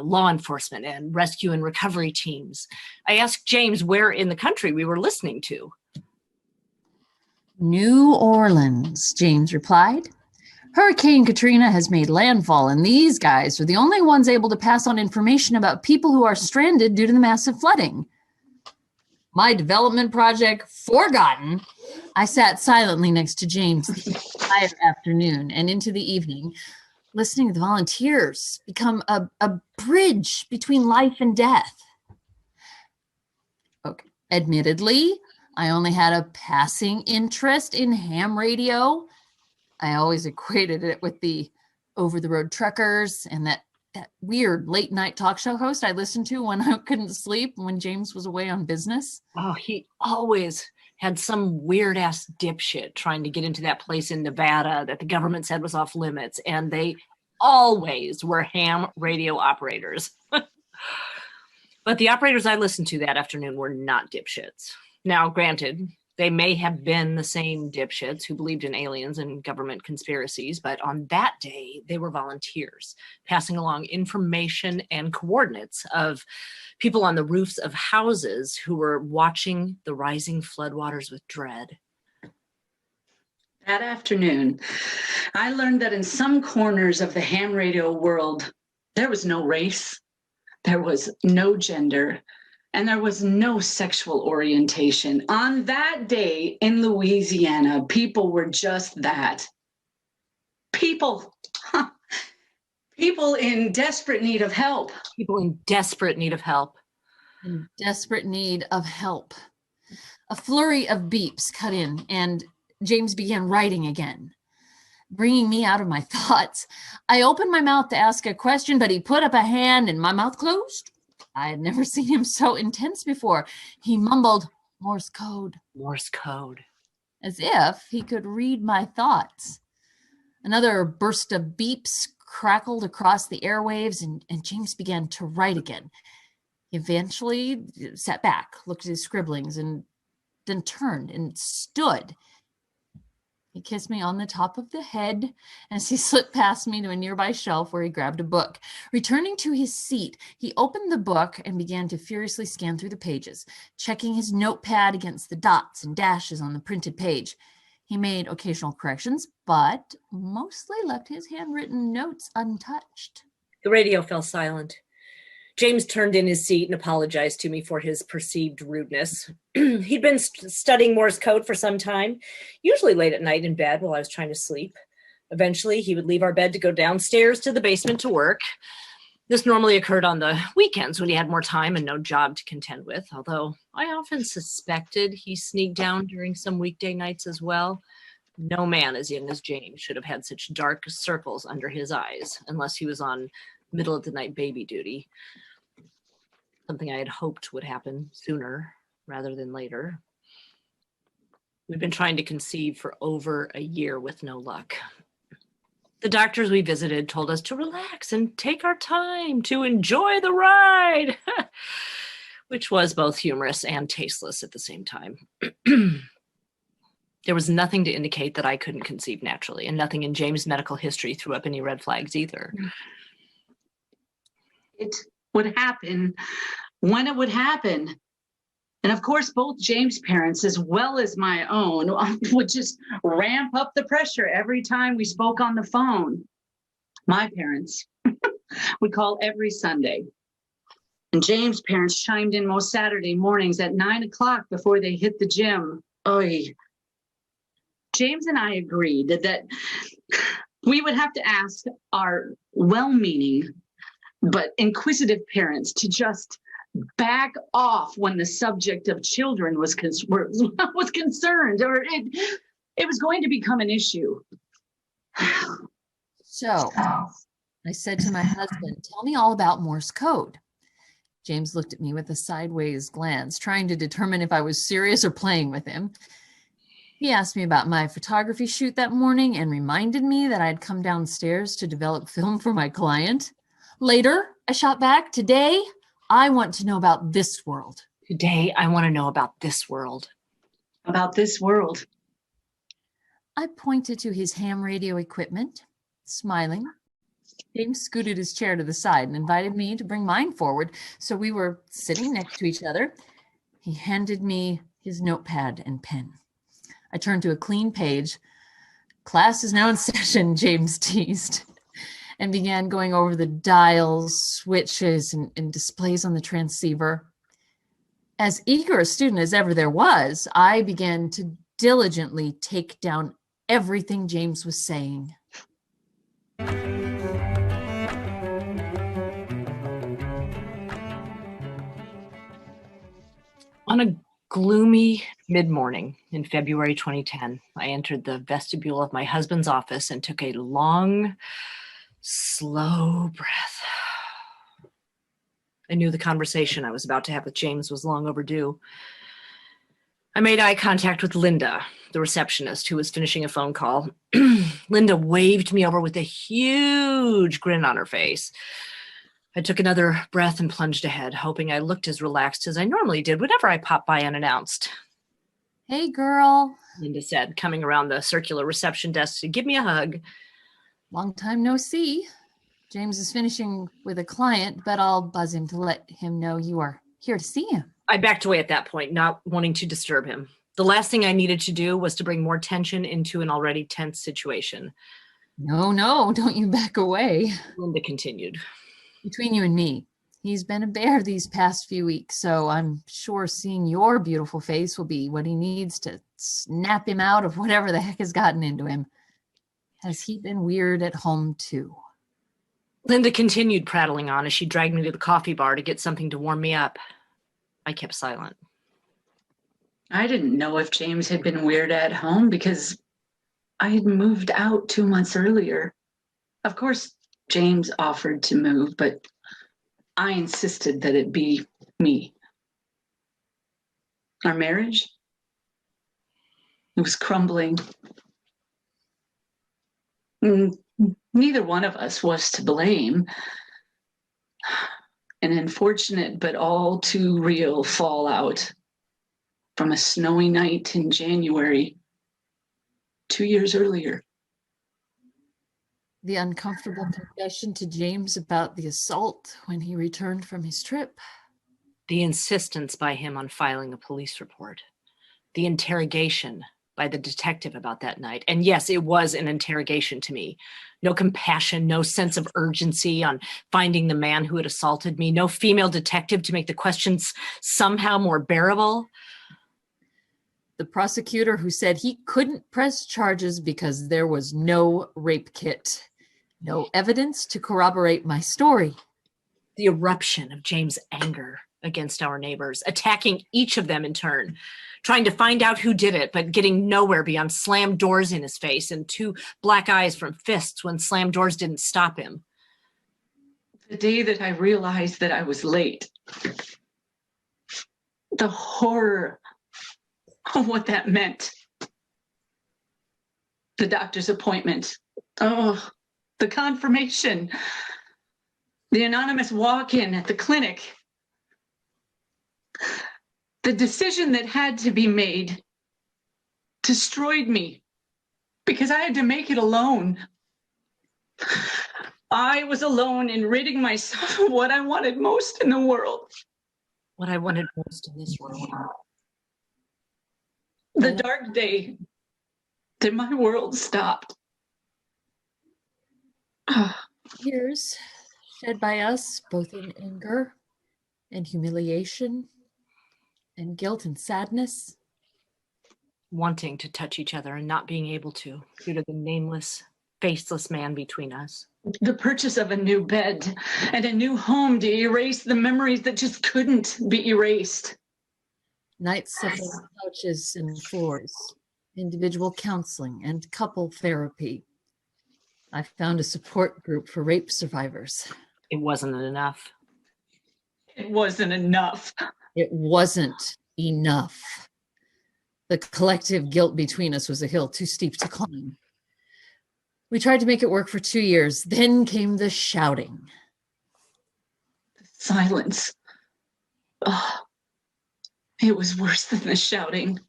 law enforcement and rescue and recovery teams. I asked James where in the country we were listening to. New Orleans, James replied. Hurricane Katrina has made landfall, and these guys are the only ones able to pass on information about people who are stranded due to the massive flooding. My development project forgotten. I sat silently next to James the entire afternoon and into the evening, listening to the volunteers become a bridge between life and death. Okay. Admittedly, I only had a passing interest in ham radio. I always equated it with the over-the-road truckers and that weird late-night talk show host I listened to when I couldn't sleep when James was away on business. Oh, he always had some weird-ass dipshit trying to get into that place in Nevada that the government said was off limits, and they always were ham radio operators. But the operators I listened to that afternoon were not dipshits. Now, granted, they may have been the same dipshits who believed in aliens and government conspiracies, but on that day, they were volunteers, passing along information and coordinates of people on the roofs of houses who were watching the rising floodwaters with dread. That afternoon, I learned that in some corners of the ham radio world, there was no race, there was no gender, and there was no sexual orientation. On that day in Louisiana, people were just that. People. People in desperate need of help. People in desperate need of help. In desperate need of help. A flurry of beeps cut in, and James began writing again, bringing me out of my thoughts. I opened my mouth to ask a question, but he put up a hand and my mouth closed. I had never seen him so intense before. He mumbled, Morse code. Morse code. As if he could read my thoughts. Another burst of beeps crackled across the airwaves, and James began to write again. He eventually sat back, looked at his scribblings, and then turned and stood. He kissed me on the top of the head as he slipped past me to a nearby shelf where he grabbed a book. Returning to his seat, he opened the book and began to furiously scan through the pages, checking his notepad against the dots and dashes on the printed page. He made occasional corrections, but mostly left his handwritten notes untouched. The radio fell silent. James turned in his seat and apologized to me for his perceived rudeness. He'd been studying Morse code for some time, usually late at night in bed while I was trying to sleep. Eventually, he would leave our bed to go downstairs to the basement to work. This normally occurred on the weekends when he had more time and no job to contend with, although I often suspected he sneaked down during some weekday nights as well. No man as young as James should have had such dark circles under his eyes, unless he was on middle of the night baby duty. Something I had hoped would happen sooner rather than later. We've been trying to conceive for over a year with no luck. The doctors we visited told us to relax and take our time to enjoy the ride, which was both humorous and tasteless at the same time. There was nothing to indicate that I couldn't conceive naturally, and nothing in James' medical history threw up any red flags either. It would happen when it would happen. And of course, both James' parents, as well as my own, would just ramp up the pressure every time we spoke on the phone. My parents would call every Sunday. And James' parents chimed in most Saturday mornings at 9 o'clock before they hit the gym. Oy. James and I agreed that we would have to ask our well-meaning but inquisitive parents to just back off when the subject of children was concerned, or it was going to become an issue. So I said to my husband, "Tell me all about Morse code." James looked at me with a sideways glance, trying to determine if I was serious or playing with him. He asked me about my photography shoot that morning and reminded me that I'd come downstairs to develop film for my client. Later, I shot back, "Today, I want to know about this world." Today, I want to know about this world. About this world. I pointed to his ham radio equipment, smiling. James scooted his chair to the side and invited me to bring mine forward, so we were sitting next to each other. He handed me his notepad and pen. I turned to a clean page. "Class is now in session," James teased, and began going over the dials, switches, and displays on the transceiver. As eager a student as ever there was, I began to diligently take down everything James was saying. On a gloomy mid-morning in February 2010, I entered the vestibule of my husband's office and took a long, slow breath. I knew the conversation I was about to have with James was long overdue. I made eye contact with Linda, the receptionist, who was finishing a phone call. Linda waved me over with a huge grin on her face. I took another breath and plunged ahead, hoping I looked as relaxed as I normally did whenever I popped by unannounced. "Hey, girl," Linda said, coming around the circular reception desk to give me a hug. "Long time no see. James is finishing with a client, but I'll buzz him to let him know you are here to see him." I backed away at that point, not wanting to disturb him. The last thing I needed to do was to bring more tension into an already tense situation. No, don't you back away. Linda continued. "Between you and me, he's been a bear these past few weeks, so I'm sure seeing your beautiful face will be what he needs to snap him out of whatever the heck has gotten into him. Has he been weird at home too?" Linda continued prattling on as she dragged me to the coffee bar to get something to warm me up. I kept silent. I didn't know if James had been weird at home because I had moved out 2 months earlier. Of course, James offered to move, but I insisted that it be me. Our marriage, it was crumbling. Neither one of us was to blame. An unfortunate but all too real fallout from a snowy night in January 2 years earlier. The uncomfortable confession to James about the assault when he returned from his trip. The insistence by him on filing a police report. The interrogation by the detective about that night. And yes, it was an interrogation to me. No compassion, no sense of urgency on finding the man who had assaulted me, no female detective to make the questions somehow more bearable. The prosecutor who said he couldn't press charges because there was no rape kit, no evidence to corroborate my story. The eruption of James' anger against our neighbors, attacking each of them in turn, trying to find out who did it, but getting nowhere beyond slammed doors in his face and 2 black eyes from fists when slammed doors didn't stop him. The day that I realized that I was late, the horror of what that meant. The doctor's appointment. Oh, the confirmation. The anonymous walk-in at the clinic. The decision that had to be made destroyed me because I had to make it alone. I was alone in ridding myself of what I wanted most in the world. What I wanted most in this world. The dark day that my world stopped. Tears shed by us, both in anger and humiliation and guilt and sadness. Wanting to touch each other and not being able to due to the nameless, faceless man between us. The purchase of a new bed and a new home to erase the memories that just couldn't be erased. Nights of couches and floors, individual counseling and couple therapy. I found a support group for rape survivors. It wasn't enough. It wasn't enough. It wasn't enough. The collective guilt between us was a hill too steep to climb. We tried to make it work for 2 years. Then came the shouting. Silence. Oh, it was worse than the shouting.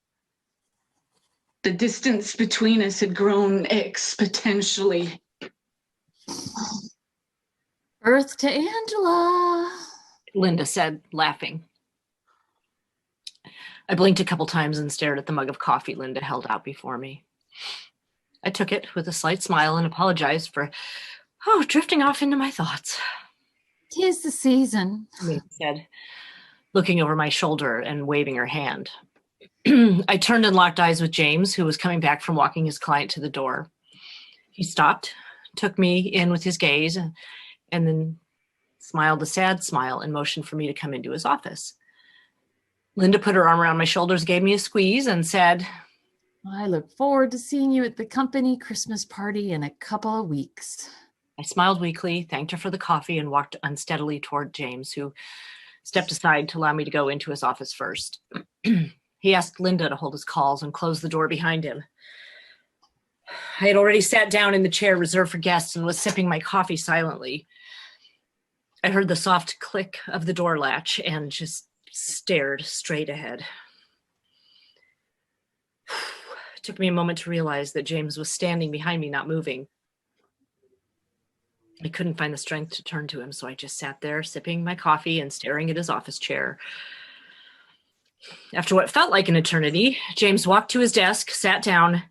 The distance between us had grown exponentially. Birth to Angela, Linda said, laughing. I blinked a couple times and stared at the mug of coffee Linda held out before me. I took it with a slight smile and apologized for, drifting off into my thoughts. 'Tis the season, Linda said, looking over my shoulder and waving her hand. I turned and locked eyes with James, who was coming back from walking his client to the door. He stopped, took me in with his gaze, and then smiled a sad smile and motioned for me to come into his office. Linda put her arm around my shoulders, gave me a squeeze, and said, I look forward to seeing you at the company Christmas party in a couple of weeks. I smiled weakly, thanked her for the coffee, and walked unsteadily toward James, who stepped aside to allow me to go into his office first. He asked Linda to hold his calls and close the door behind him. I had already sat down in the chair reserved for guests and was sipping my coffee silently. I heard the soft click of the door latch and just stared straight ahead. It took me a moment to realize that James was standing behind me, not moving. I couldn't find the strength to turn to him, so I just sat there sipping my coffee and staring at his office chair. After what felt like an eternity, James walked to his desk, sat down,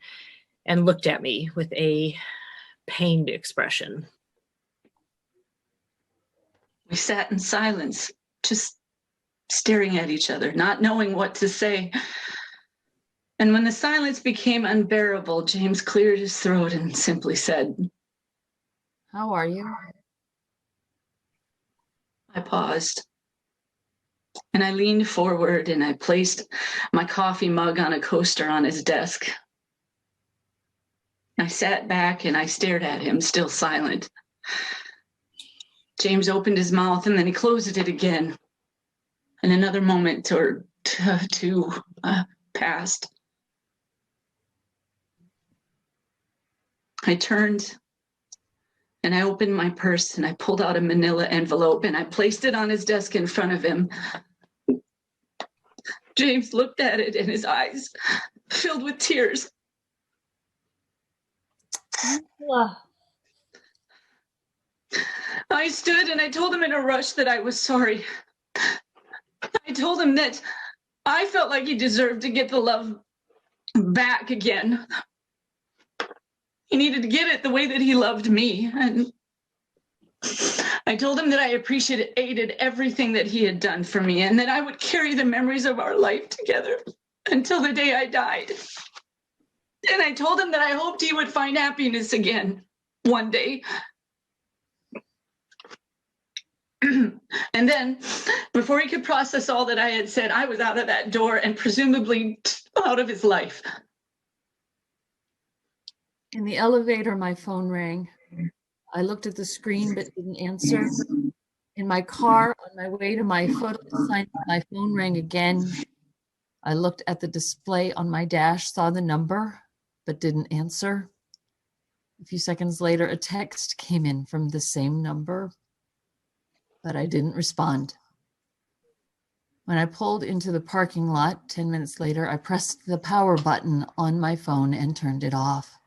and looked at me with a pained expression. We sat in silence, just staring at each other, not knowing what to say. And when the silence became unbearable, James cleared his throat and simply said, How are you? I paused. And I leaned forward and I placed my coffee mug on a coaster on his desk. I sat back and I stared at him, still silent. James opened his mouth and then he closed it again. And another moment or two passed. I turned and I opened my purse and I pulled out a manila envelope and I placed it on his desk in front of him. James looked at it and his eyes filled with tears. Angela. I stood and I told him in a rush that I was sorry. I told him that I felt like he deserved to get the love back again. He needed to get it the way that he loved me. And I told him that I appreciated everything that he had done for me and that I would carry the memories of our life together until the day I died. And I told him that I hoped he would find happiness again one day. And then, before he could process all that I had said, I was out of that door and presumably out of his life. In the elevator, my phone rang. I looked at the screen but didn't answer. In my car, on my way to my photo assignment, my phone rang again. I looked at the display on my dash, saw the number, but didn't answer. A few seconds later, a text came in from the same number, but I didn't respond. When I pulled into the parking lot 10 minutes later, I pressed the power button on my phone and turned it off.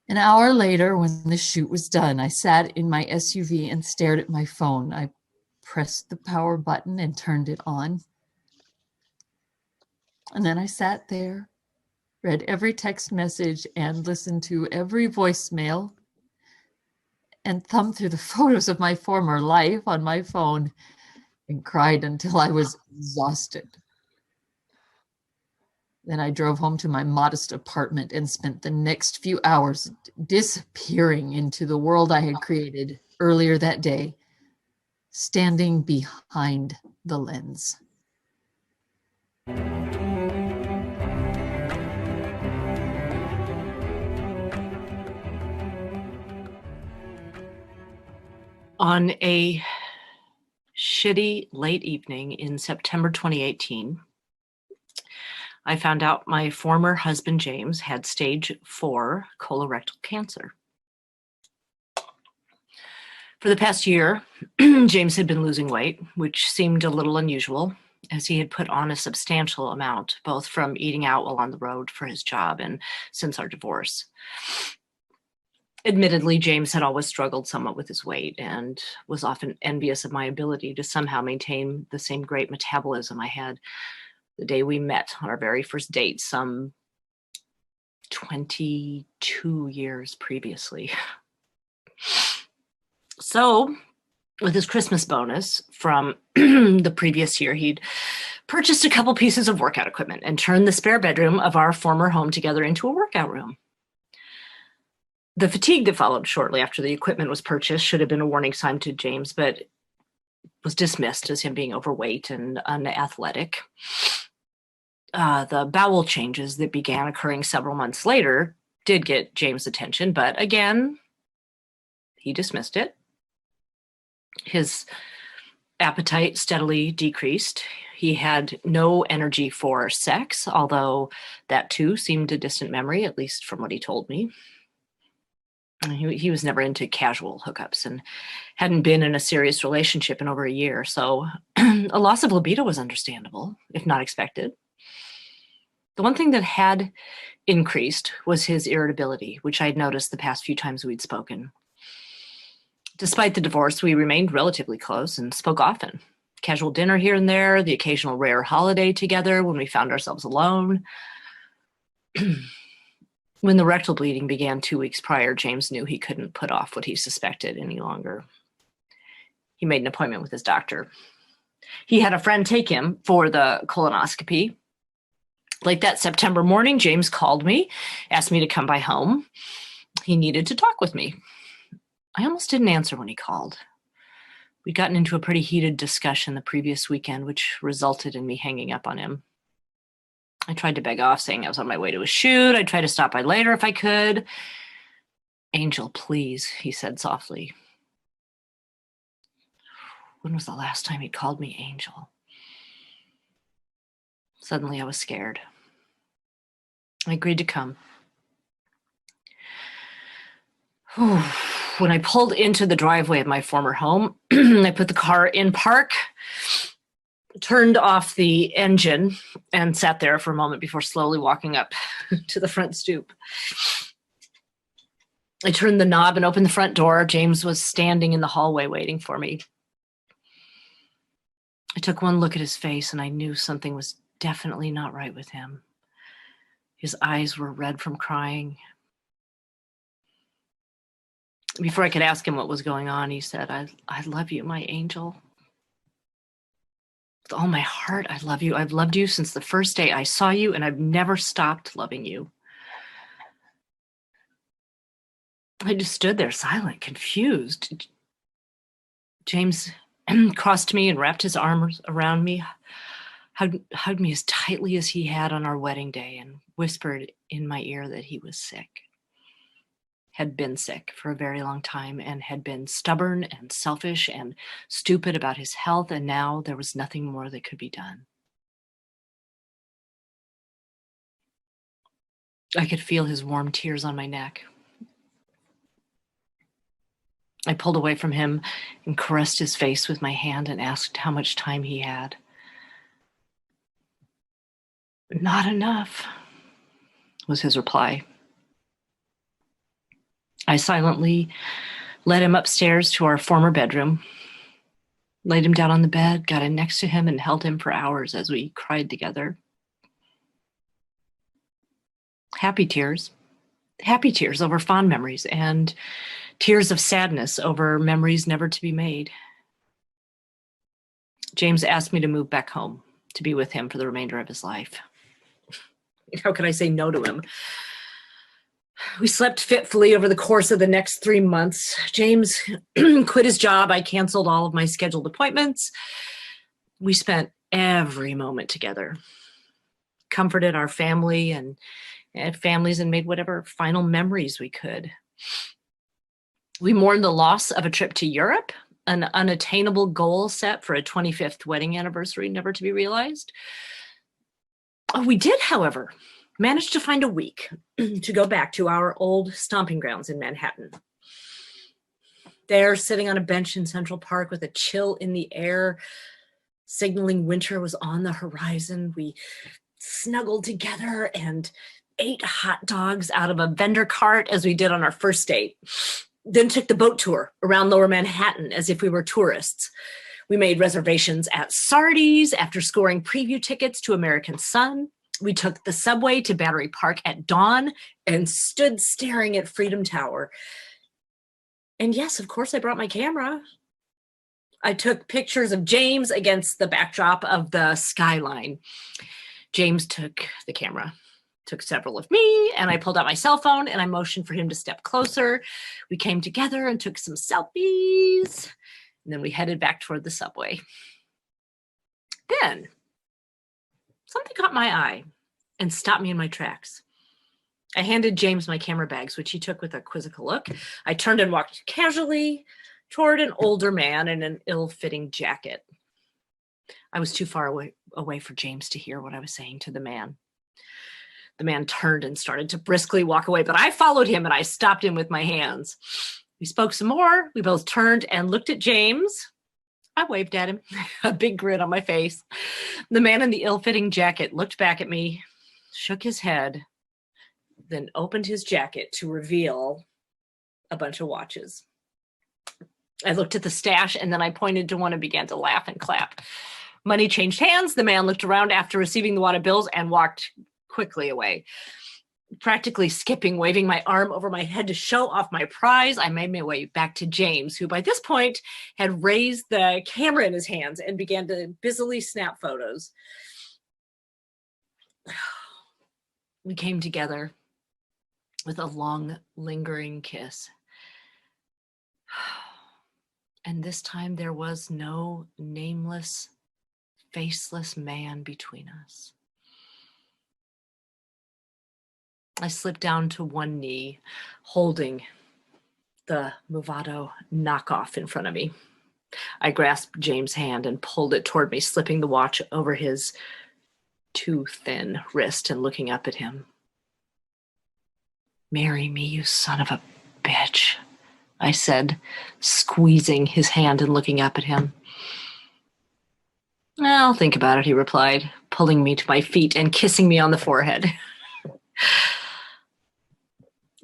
An hour later, when the shoot was done, I sat in my SUV and stared at my phone. I pressed the power button and turned it on. And then I sat there, read every text message and listened to every voicemail and thumbed through the photos of my former life on my phone and cried until I was exhausted. Then I drove home to my modest apartment and spent the next few hours disappearing into the world I had created earlier that day, standing behind the lens. On a shitty late evening in September 2018, I found out my former husband, James, had stage 4 colorectal cancer. For the past year, James had been losing weight, which seemed a little unusual, as he had put on a substantial amount, both from eating out while on the road for his job and since our divorce. Admittedly, James had always struggled somewhat with his weight and was often envious of my ability to somehow maintain the same great metabolism I had the day we met on our very first date, some 22 years previously. So, with his Christmas bonus from the previous year, he'd purchased a couple pieces of workout equipment and turned the spare bedroom of our former home together into a workout room. The fatigue that followed shortly after the equipment was purchased should have been a warning sign to James, but was dismissed as him being overweight and unathletic. The bowel changes that began occurring several months later did get James' attention, but again, he dismissed it. His appetite steadily decreased. He had no energy for sex, although that too seemed a distant memory, at least from what he told me. He was never into casual hookups and hadn't been in a serious relationship in over a year. So a loss of libido was understandable, if not expected. The one thing that had increased was his irritability, which I'd noticed the past few times we'd spoken. Despite the divorce, we remained relatively close and spoke often. Casual dinner here and there, the occasional rare holiday together when we found ourselves alone. When the rectal bleeding began 2 weeks prior, James knew he couldn't put off what he suspected any longer. He made an appointment with his doctor. He had a friend take him for the colonoscopy. Late that September morning, James called me, asked me to come by home. He needed to talk with me. I almost didn't answer when he called. We'd gotten into a pretty heated discussion the previous weekend, which resulted in me hanging up on him. I tried to beg off, saying I was on my way to a shoot. I'd try to stop by later if I could. Angel, please, he said softly. When was the last time he'd called me Angel? Suddenly I was scared. I agreed to come. When I pulled into the driveway of my former home, I put the car in park, turned off the engine, and sat there for a moment before slowly walking up to the front stoop. I turned the knob and opened the front door. James was standing in the hallway waiting for me. I took one look at his face and I knew something was definitely not right with him. His eyes were red from crying. Before I could ask him what was going on, he said, I love you, my angel. With all my heart, I love you. I've loved you since the first day I saw you, and I've never stopped loving you. I just stood there silent, confused. James crossed me and wrapped his arms around me, hugged me as tightly as he had on our wedding day, and whispered in my ear that he was sick. Had been sick for a very long time and had been stubborn and selfish and stupid about his health, and now there was nothing more that could be done. I could feel his warm tears on my neck. I pulled away from him and caressed his face with my hand and asked how much time he had. Not enough, was his reply. I silently led him upstairs to our former bedroom, laid him down on the bed, got in next to him, and held him for hours as we cried together. Happy tears over fond memories, and tears of sadness over memories never to be made. James asked me to move back home to be with him for the remainder of his life. How could I say no to him? We slept fitfully over the course of the next 3 months. James quit his job. I canceled all of my scheduled appointments. We spent every moment together, comforted our family and families, and made whatever final memories we could. We mourned the loss of a trip to Europe, an unattainable goal set for a 25th wedding anniversary never to be realized. We did, however, managed to find a week to go back to our old stomping grounds in Manhattan. There, sitting on a bench in Central Park with a chill in the air, signaling winter was on the horizon, we snuggled together and ate hot dogs out of a vendor cart as we did on our first date. Then took the boat tour around Lower Manhattan as if we were tourists. We made reservations at Sardi's after scoring preview tickets to American Sun. We took the subway to Battery Park at dawn and stood staring at Freedom Tower. And yes, of course, I brought my camera. I took pictures of James against the backdrop of the skyline. James took the camera, took several of me, and I pulled out my cell phone and I motioned for him to step closer. We came together and took some selfies, and then we headed back toward the subway. Then something caught my eye and stopped me in my tracks. I handed James my camera bags, which he took with a quizzical look. I turned and walked casually toward an older man in an ill-fitting jacket. I was too far away for James to hear what I was saying to the man. The man turned and started to briskly walk away, but I followed him and I stopped him with my hands. We spoke some more. We both turned and looked at James. I waved at him, a big grin on my face. The man in the ill-fitting jacket looked back at me, shook his head, then opened his jacket to reveal a bunch of watches. I looked at the stash and then I pointed to one and began to laugh and clap. Money changed hands. The man looked around after receiving the wad of bills and walked quickly away. Practically skipping, waving my arm over my head to show off my prize, I made my way back to James, who by this point had raised the camera in his hands and began to busily snap photos. We came together with a long, lingering kiss. And this time there was no nameless, faceless man between us. I slipped down to one knee, holding the Movado knockoff in front of me. I grasped James' hand and pulled it toward me, slipping the watch over his too thin wrist and looking up at him. "Marry me, you son of a bitch," I said, squeezing his hand and looking up at him. "I'll think about it," he replied, pulling me to my feet and kissing me on the forehead.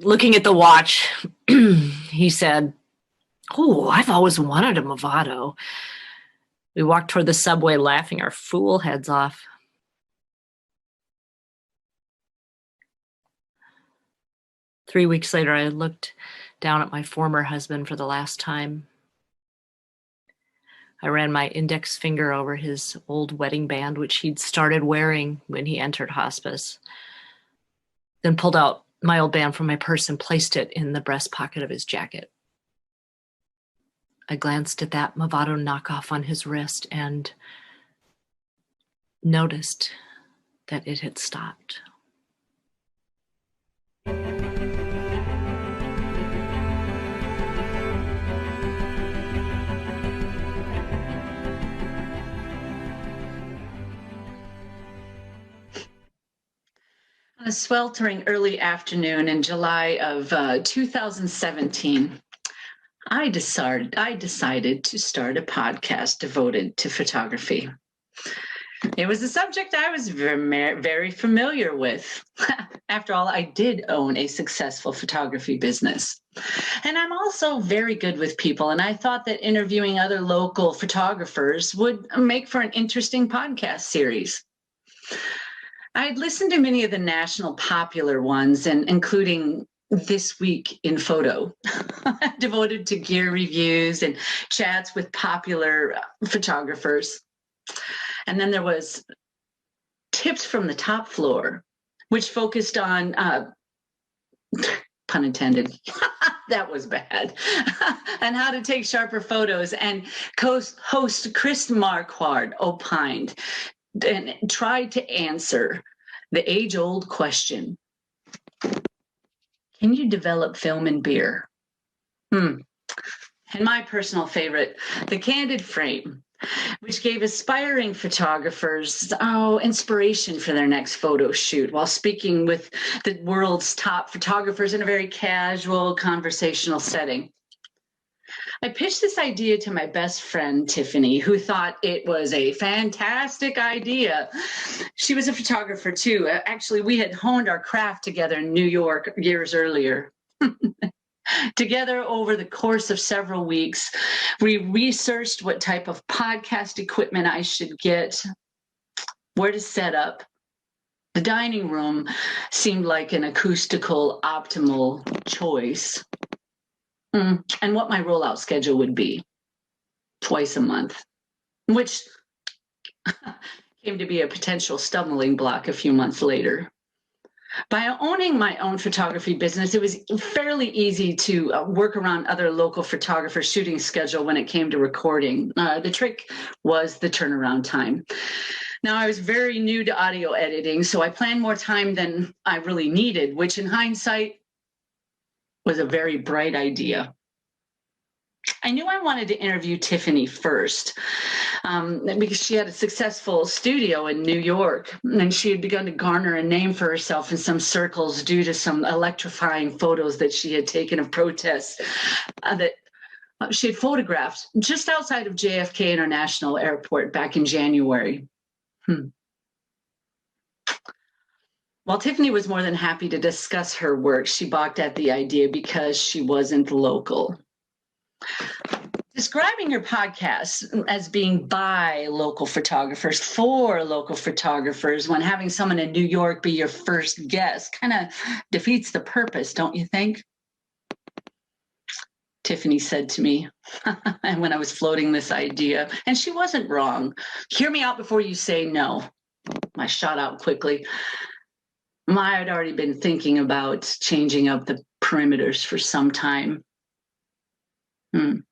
Looking at the watch, he said, "Oh, I've always wanted a Movado." We walked toward the subway, laughing our fool heads off. Three weeks later, I looked down at my former husband for the last time. I ran my index finger over his old wedding band, which he'd started wearing when he entered hospice, then pulled out my old band from my purse and placed it in the breast pocket of his jacket. I glanced at that Movado knockoff on his wrist and noticed that it had stopped. On a sweltering early afternoon in July of 2017, I decided to start a podcast devoted to photography. It was a subject I was very familiar with. After all, I did own a successful photography business. And I'm also very good with people, and I thought that interviewing other local photographers would make for an interesting podcast series. I'd listened to many of the national popular ones, and including This Week in Photo, devoted to gear reviews and chats with popular photographers. And then there was Tips from the Top Floor, which focused on, pun intended, that was bad, on how to take sharper photos. And host Chris Marquardt opined and tried to answer the age-old question: can you develop film and beer? And my personal favorite, The Candid Frame, which gave aspiring photographers inspiration for their next photo shoot while speaking with the world's top photographers in a very casual conversational setting. I pitched this idea to my best friend, Tiffany, who thought it was a fantastic idea. She was a photographer too. Actually, we had honed our craft together in New York years earlier. Together over the course of several weeks, we researched what type of podcast equipment I should get, where to set up. The dining room seemed like an acoustical optimal choice. And what my rollout schedule would be, twice a month, which came to be a potential stumbling block a few months later. By owning my own photography business, it was fairly easy to work around other local photographers' shooting schedule when it came to recording. The trick was the turnaround time. Now, I was very new to audio editing, so I planned more time than I really needed, which in hindsight was a very bright idea. I knew I wanted to interview Tiffany first because she had a successful studio in New York, and she had begun to garner a name for herself in some circles due to some electrifying photos that she had taken of protests that she had photographed just outside of JFK International Airport back in January. While Tiffany was more than happy to discuss her work, she balked at the idea because she wasn't local. Describing your podcast as being by local photographers for local photographers when having someone in New York be your first guest kind of defeats the purpose, don't you think? Tiffany said to me and when I was floating this idea, and she wasn't wrong. Hear me out before you say no. I shot out quickly. I had already been thinking about changing up the perimeters for some time. The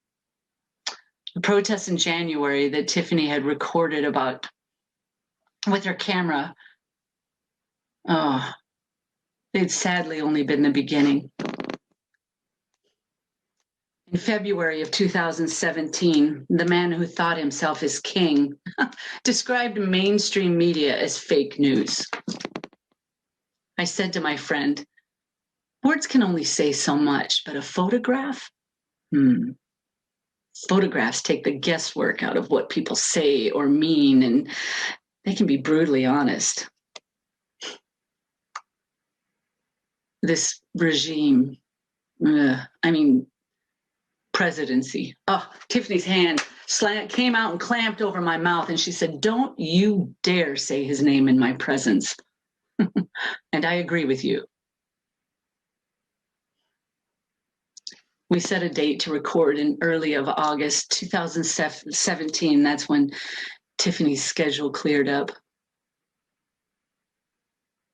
protests in January that Tiffany had recorded about with her camera, they'd sadly only been the beginning. In February of 2017, the man who thought himself as king described mainstream media as fake news. I said to my friend, words can only say so much, but a photograph? Photographs take the guesswork out of what people say or mean, and they can be brutally honest. this regime, presidency. Oh, Tiffany's hand came out and clamped over my mouth, and she said, "Don't you dare say his name in my presence." And I agree with you. We set a date to record in early of August 2017. That's when Tiffany's schedule cleared up.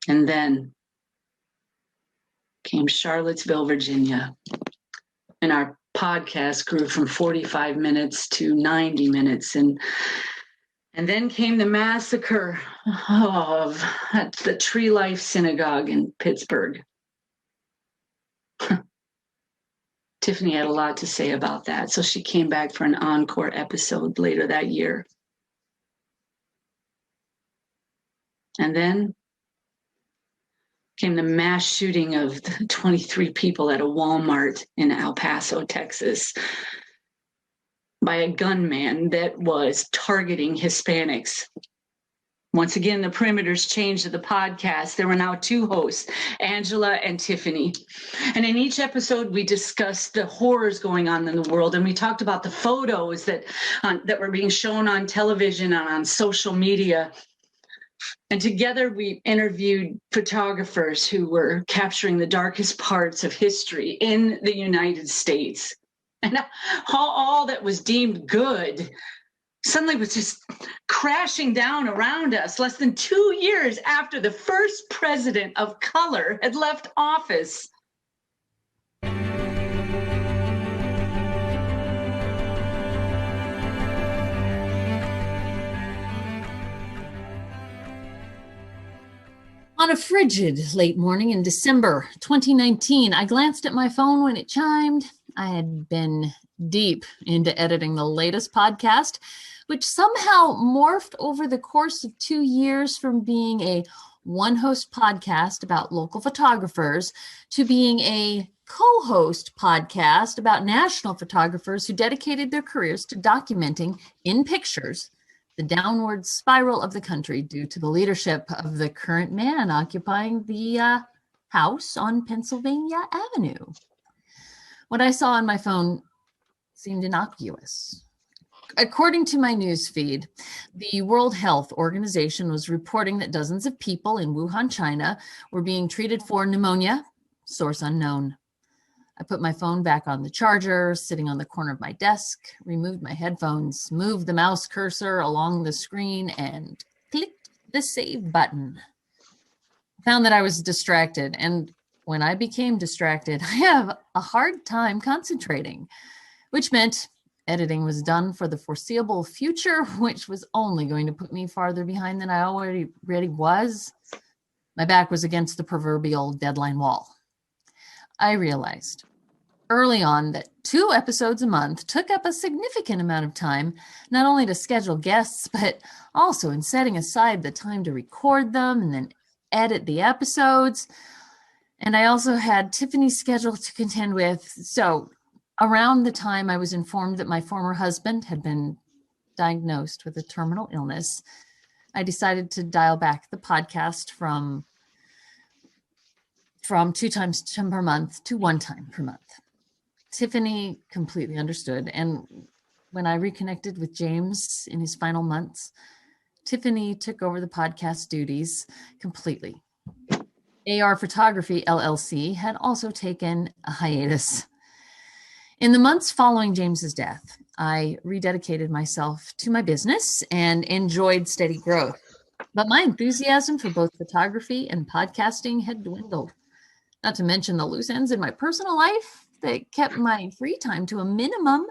And then came Charlottesville, Virginia. And our podcast grew from 45 minutes to 90 minutes. And then came the massacre of the Tree Life Synagogue in Pittsburgh. Tiffany had a lot to say about that, so she came back for an encore episode later that year. And then came the mass shooting of the 23 people at a Walmart in El Paso, Texas, by a gunman that was targeting Hispanics. Once again, the perimeters changed to the podcast. There were now two hosts, Angela and Tiffany. And in each episode, we discussed the horrors going on in the world. And we talked about the photos that were being shown on television and on social media. And together we interviewed photographers who were capturing the darkest parts of history in the United States. And how all that was deemed good suddenly was just crashing down around us less than 2 years after the first president of color had left office. On a frigid late morning in December 2019, I glanced at my phone when it chimed. I had been deep into editing the latest podcast, which somehow morphed over the course of 2 years from being a one-host podcast about local photographers to being a co-host podcast about national photographers who dedicated their careers to documenting in pictures the downward spiral of the country due to the leadership of the current man occupying the house on Pennsylvania Avenue. What I saw on my phone seemed innocuous. According to my news feed, the World Health Organization was reporting that dozens of people in Wuhan, China were being treated for pneumonia, source unknown. I put my phone back on the charger, sitting on the corner of my desk, removed my headphones, moved the mouse cursor along the screen, and clicked the save button. I found that I was distracted, and when I became distracted, I have a hard time concentrating, which meant editing was done for the foreseeable future, which was only going to put me farther behind than I already was. My back was against the proverbial deadline wall. I realized early on that 2 episodes a month took up a significant amount of time, not only to schedule guests, but also in setting aside the time to record them and then edit the episodes. And I also had Tiffany's schedule to contend with. So around the time I was informed that my former husband had been diagnosed with a terminal illness, I decided to dial back the podcast from 2 times per month to 1 time per month. Tiffany completely understood. And when I reconnected with James in his final months, Tiffany took over the podcast duties completely. AR Photography LLC had also taken a hiatus. In the months following James's death, I rededicated myself to my business and enjoyed steady growth. But my enthusiasm for both photography and podcasting had dwindled. Not to mention the loose ends in my personal life that kept my free time to a minimum.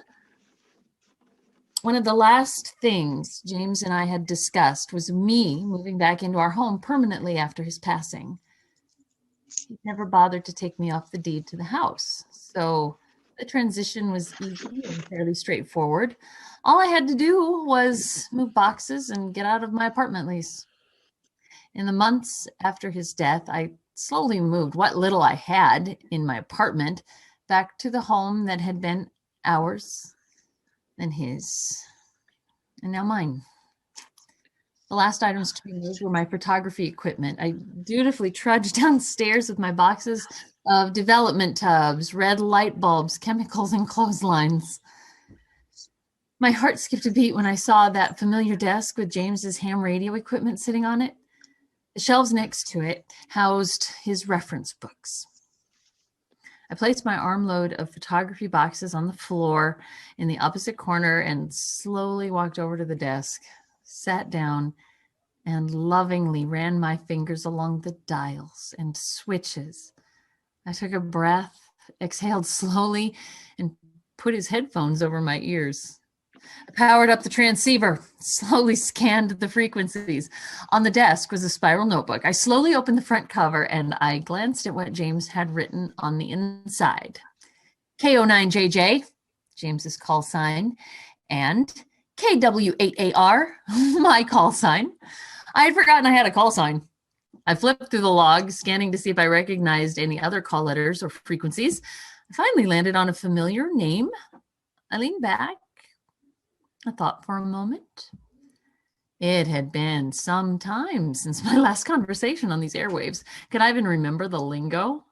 One of the last things James and I had discussed was me moving back into our home permanently after his passing. He never bothered to take me off the deed to the house, so the transition was easy and fairly straightforward. All I had to do was move boxes and get out of my apartment lease. In the months after his death, I slowly moved what little I had in my apartment back to the home that had been ours, then his, and now mine. The last items to be moved were my photography equipment. I dutifully trudged downstairs with my boxes of development tubs, red light bulbs, chemicals, and clotheslines. My heart skipped a beat when I saw that familiar desk with James's ham radio equipment sitting on it. The shelves next to it housed his reference books. I placed my armload of photography boxes on the floor in the opposite corner and slowly walked over to the desk, sat down, and lovingly ran my fingers along the dials and switches. I took a breath, exhaled slowly, and put his headphones over my ears. I powered up the transceiver, slowly scanned the frequencies. On the desk was a spiral notebook. I slowly opened the front cover and I glanced at what James had written on the inside. KO9JJ, James's call sign, and KW8AR, my call sign. I had forgotten I had a call sign. I flipped through the log, scanning to see if I recognized any other call letters or frequencies. I finally landed on a familiar name. I leaned back. I thought for a moment. It had been some time since my last conversation on these airwaves. Could I even remember the lingo?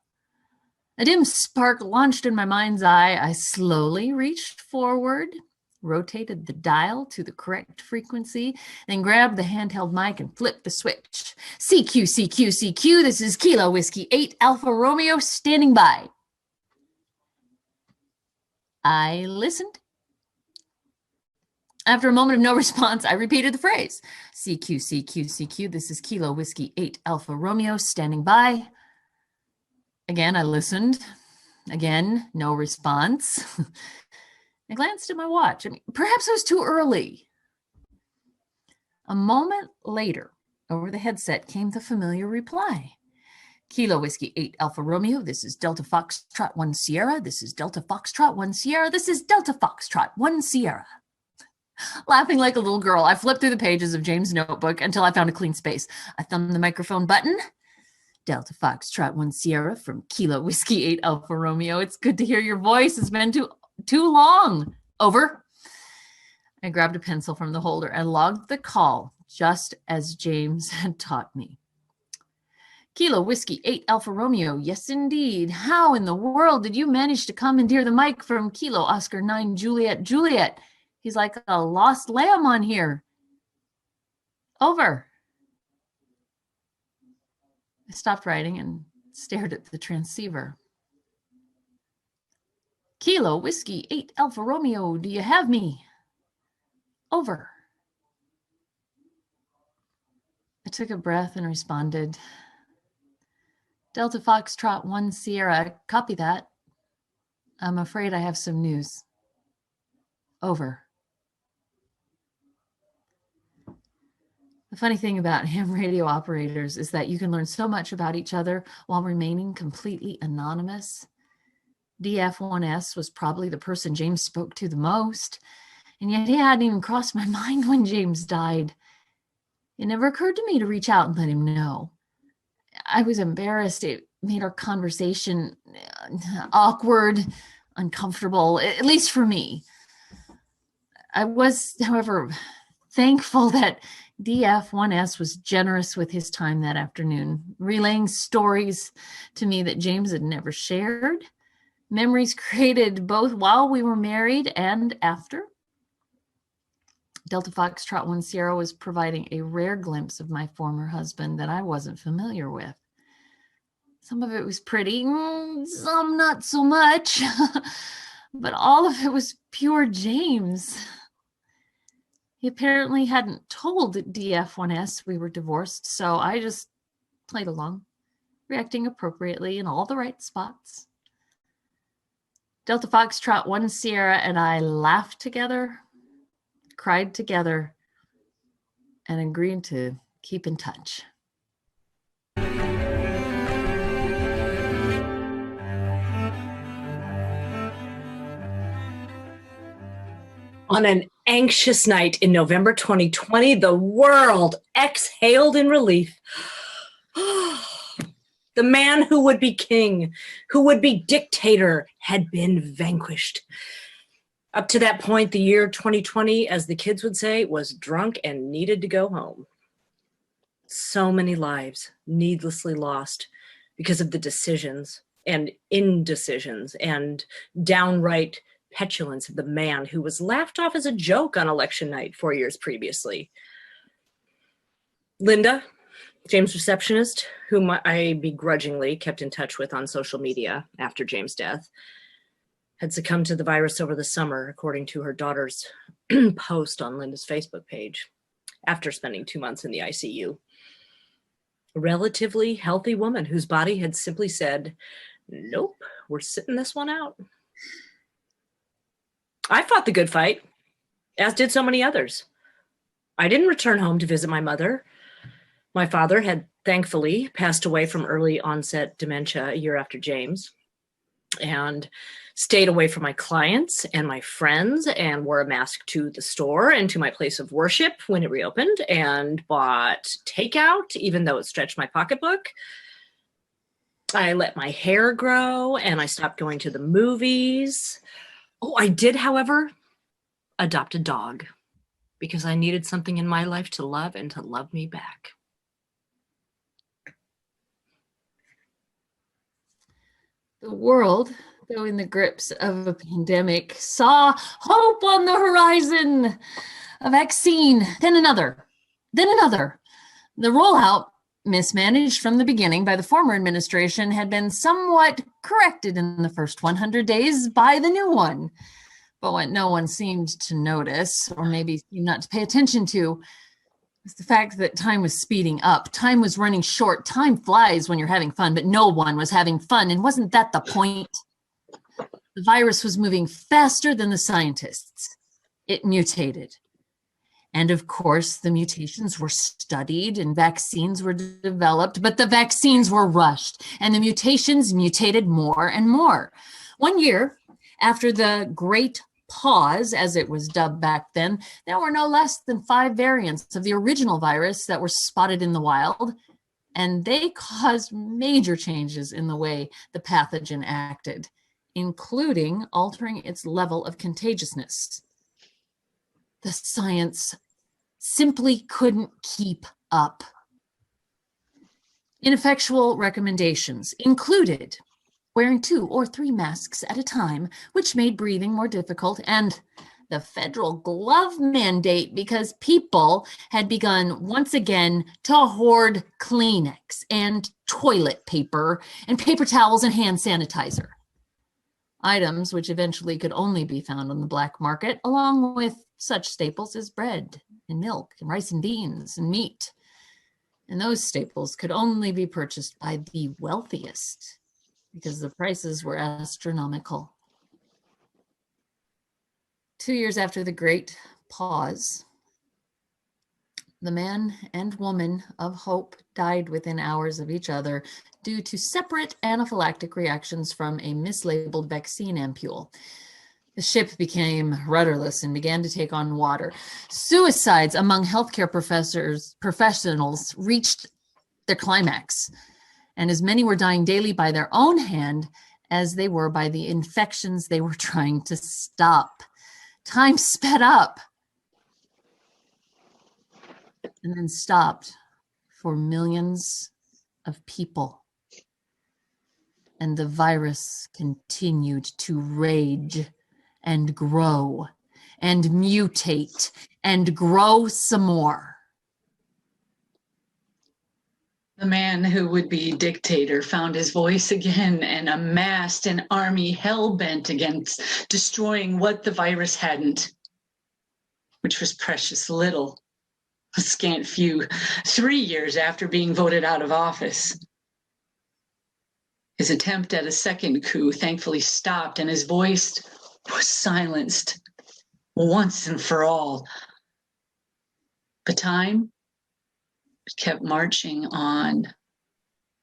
A dim spark launched in my mind's eye. I slowly reached forward, rotated the dial to the correct frequency, then grabbed the handheld mic and flipped the switch. CQ, CQ, CQ, this is Kilo Whiskey 8 Alpha Romeo standing by. I listened. After a moment of no response, I repeated the phrase. CQ, CQ, CQ, this is Kilo Whiskey 8 Alpha Romeo standing by. Again, I listened. Again, no response. I glanced at my watch. Perhaps it was too early. A moment later, over the headset came the familiar reply. Kilo Whiskey 8 Alpha Romeo, this is Delta Foxtrot 1 Sierra, this is Delta Foxtrot 1 Sierra, this is Delta Foxtrot 1 Sierra. Laughing like a little girl, I flipped through the pages of James' notebook until I found a clean space. I thumbed the microphone button. Delta Foxtrot 1 Sierra from Kilo Whiskey 8 Alpha Romeo. It's good to hear your voice. It's been too long. Over. I grabbed a pencil from the holder and logged the call just as James had taught me. Kilo Whiskey 8 Alpha Romeo. Yes, indeed. How in the world did you manage to commandeer the mic from Kilo Oscar 9 Juliet Juliet? He's like a lost lamb on here. Over. I stopped writing and stared at the transceiver. Kilo Whiskey 8 Alpha Romeo, do you have me? Over. I took a breath and responded. Delta Foxtrot 1 Sierra, copy that. I'm afraid I have some news. Over. The funny thing about ham radio operators is that you can learn so much about each other while remaining completely anonymous. DF1S was probably the person James spoke to the most, and yet he hadn't even crossed my mind when James died. It never occurred to me to reach out and let him know. I was embarrassed. It made our conversation awkward, uncomfortable, at least for me. I was, however, thankful that DF1S was generous with his time that afternoon, relaying stories to me that James had never shared, memories created both while we were married and after. Delta Foxtrot 1 Sierra was providing a rare glimpse of my former husband that I wasn't familiar with. Some of it was pretty, some not so much, but all of it was pure James. He apparently hadn't told DF1S we were divorced, so I just played along, reacting appropriately in all the right spots. Delta Foxtrot 1 Sierra and I laughed together, cried together, and agreed to keep in touch. On an anxious night in November 2020, the world exhaled in relief. The man who would be king, who would be dictator, had been vanquished. Up to that point, the year 2020, as the kids would say, was drunk and needed to go home. So many lives needlessly lost because of the decisions and indecisions and downright petulance of the man who was laughed off as a joke on election night 4 years previously. Linda, James' receptionist, whom I begrudgingly kept in touch with on social media after James' death, had succumbed to the virus over the summer, according to her daughter's post on Linda's Facebook page, after spending 2 months in the ICU. A relatively healthy woman whose body had simply said, nope, we're sitting this one out. I fought the good fight, as did so many others. I didn't return home to visit my mother. My father had thankfully passed away from early onset dementia a year after James, and stayed away from my clients and my friends, and wore a mask to the store and to my place of worship when it reopened, and bought takeout even though it stretched my pocketbook. I let my hair grow and I stopped going to the movies. Oh, I did, however, adopt a dog because I needed something in my life to love and to love me back. The world, though in the grips of a pandemic, saw hope on the horizon. A vaccine, then another, then another. The rollout, mismanaged from the beginning by the former administration, had been somewhat corrected in the first 100 days by the new one. But what no one seemed to notice, or maybe seemed not to pay attention to, was the fact that time was speeding up. Time was running short. Time flies when you're having fun, but no one was having fun. And wasn't that the point? The virus was moving faster than the scientists. It mutated. And of course, the mutations were studied and vaccines were developed, but the vaccines were rushed and the mutations mutated more and more. 1 year after the Great Pause, as it was dubbed back then, there were no less than 5 variants of the original virus that were spotted in the wild, and they caused major changes in the way the pathogen acted, including altering its level of contagiousness. The science simply couldn't keep up. Ineffectual recommendations included wearing 2 or 3 masks at a time, which made breathing more difficult, and the federal glove mandate because people had begun once again to hoard Kleenex and toilet paper and paper towels and hand sanitizer. Items which eventually could only be found on the black market, along with such staples as bread and milk and rice and beans and meat. And those staples could only be purchased by the wealthiest, because the prices were astronomical. 2 years after the Great Pause, the man and woman of hope died within hours of each other due to separate anaphylactic reactions from a mislabeled vaccine ampule. The ship became rudderless and began to take on water. Suicides among healthcare professionals reached their climax, and as many were dying daily by their own hand as they were by the infections they were trying to stop. Time sped up and then stopped for millions of people. And the virus continued to rage and grow and mutate and grow some more. The man who would be dictator found his voice again and amassed an army hell-bent against destroying what the virus hadn't, which was precious little, a scant few, 3 years after being voted out of office. His attempt at a second coup thankfully stopped, and his voice was silenced once and for all. But time kept marching on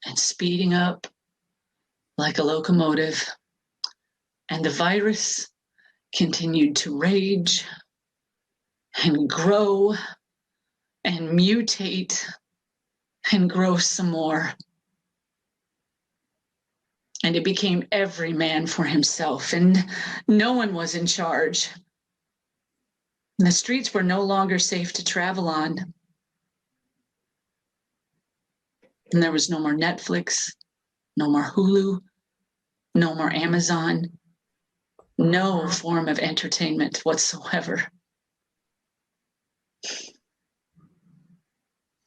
and speeding up like a locomotive, and the virus continued to rage and grow and mutate and grow some more. And it became every man for himself, and no one was in charge. And the streets were no longer safe to travel on. And there was no more Netflix, no more Hulu, no more Amazon, no form of entertainment whatsoever.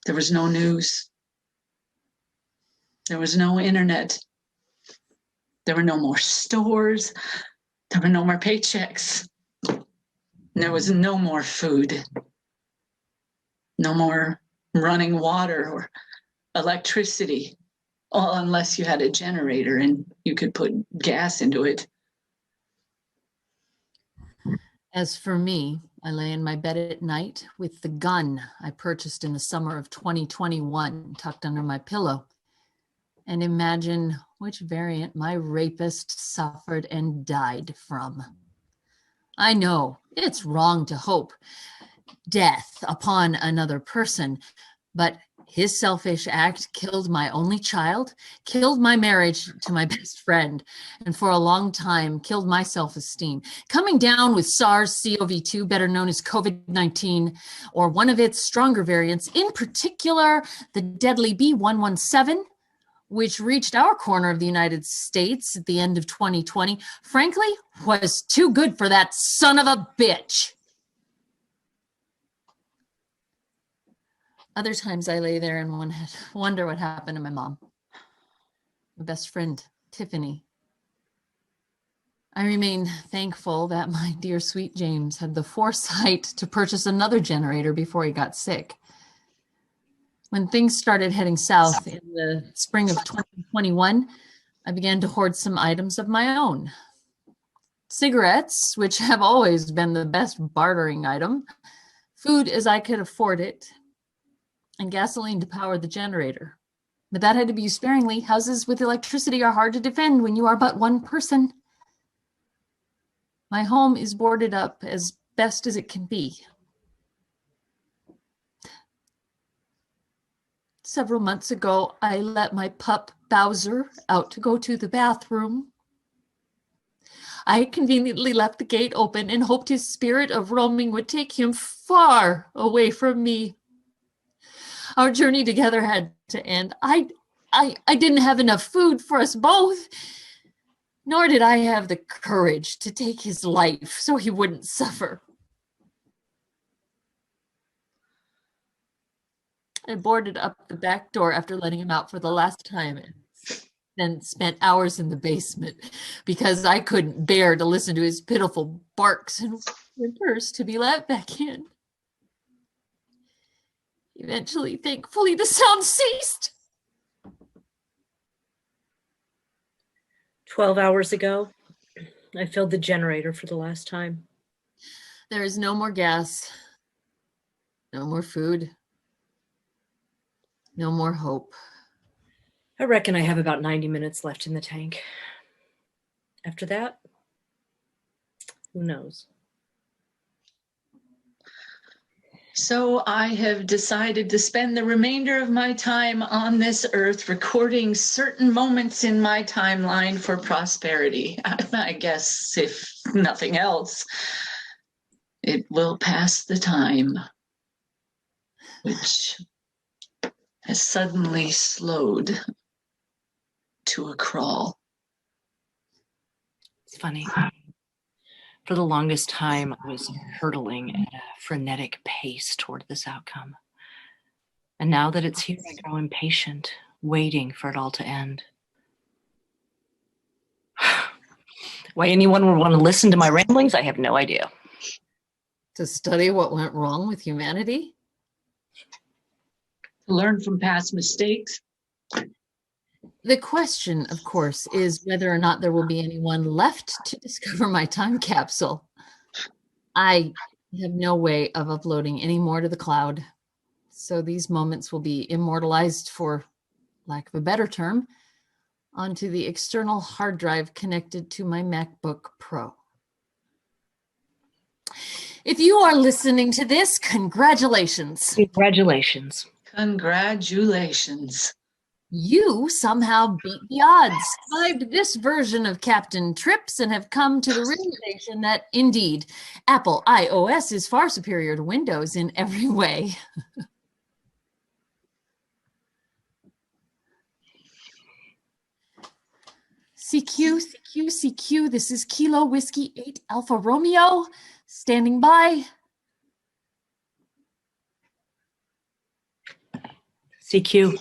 There was no news. There was no internet. There were no more stores. There were no more paychecks. There was no more food. No more running water or electricity. Well, unless you had a generator and you could put gas into it. As for me, I lay in my bed at night with the gun I purchased in the summer of 2021 tucked under my pillow, and imagine which variant my rapist suffered and died from. I know it's wrong to hope death upon another person, but his selfish act killed my only child, killed my marriage to my best friend, and for a long time killed my self-esteem. Coming down with SARS-CoV-2, better known as COVID-19, or one of its stronger variants, in particular, the deadly B.1.1.7, which reached our corner of the United States at the end of 2020, frankly, was too good for that son of a bitch. Other times I lay there and wonder what happened to my mom, my best friend, Tiffany. I remain thankful that my dear sweet James had the foresight to purchase another generator before he got sick. When things started heading south in the spring of 2021, I began to hoard some items of my own. Cigarettes, which have always been the best bartering item, food as I could afford it, and gasoline to power the generator. But that had to be used sparingly. Houses with electricity are hard to defend when you are but one person. My home is boarded up as best as it can be. Several months ago, I let my pup Bowser out to go to the bathroom. I conveniently left the gate open and hoped his spirit of roaming would take him far away from me. Our journey together had to end. I didn't have enough food for us both, nor did I have the courage to take his life so he wouldn't suffer. I boarded up the back door after letting him out for the last time, and then spent hours in the basement because I couldn't bear to listen to his pitiful barks and whimpers to be let back in. Eventually, thankfully, the sound ceased. 12 hours ago, I filled the generator for the last time. There is no more gas, no more food, no more hope. I reckon I have about 90 minutes left in the tank. After that, who knows? So I have decided to spend the remainder of my time on this earth recording certain moments in my timeline for prosperity. I guess if nothing else, it will pass the time, which has suddenly slowed to a crawl. It's funny. For the longest time, I was hurtling at a frenetic pace toward this outcome. And now that it's here, I grow impatient, waiting for it all to end. Why anyone would want to listen to my ramblings, I have no idea. To study what went wrong with humanity? To learn from past mistakes. The question, of course, is whether or not there will be anyone left to discover my time capsule. I have no way of uploading any more to the cloud, so these moments will be immortalized, for lack of a better term, onto the external hard drive connected to my MacBook Pro. If you are listening to this, congratulations. Congratulations. Congratulations. You somehow beat the odds, survived this version of Captain Trips, and have come to the realization that, indeed, Apple iOS is far superior to Windows in every way. CQ, CQ, CQ. This is Kilo Whiskey 8 Alpha Romeo. Standing by. CQ.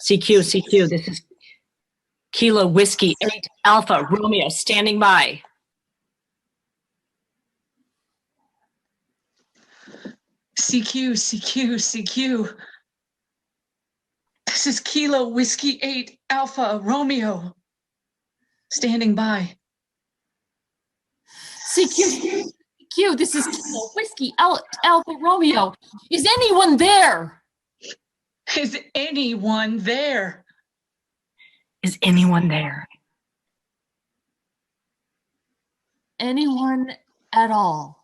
CQ, CQ. This is Kilo Whiskey 8 Alpha Romeo. Standing by. CQ, CQ, CQ. This is Kilo Whiskey 8 Alpha Romeo. Standing by. CQ, CQ. This is Kilo Whiskey Alpha Romeo. Is anyone there? Is anyone there? Is anyone there? Anyone at all?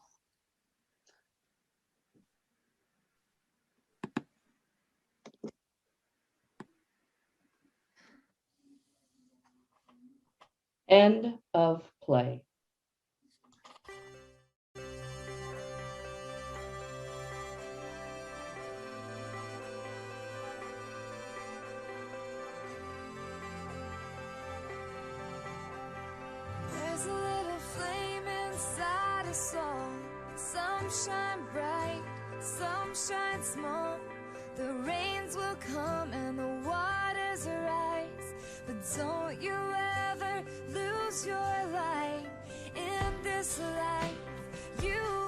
End of play. There's a little flame inside us all. Some shine bright, some shine small. The rains will come and the waters rise, but don't you ever lose your light in this life. You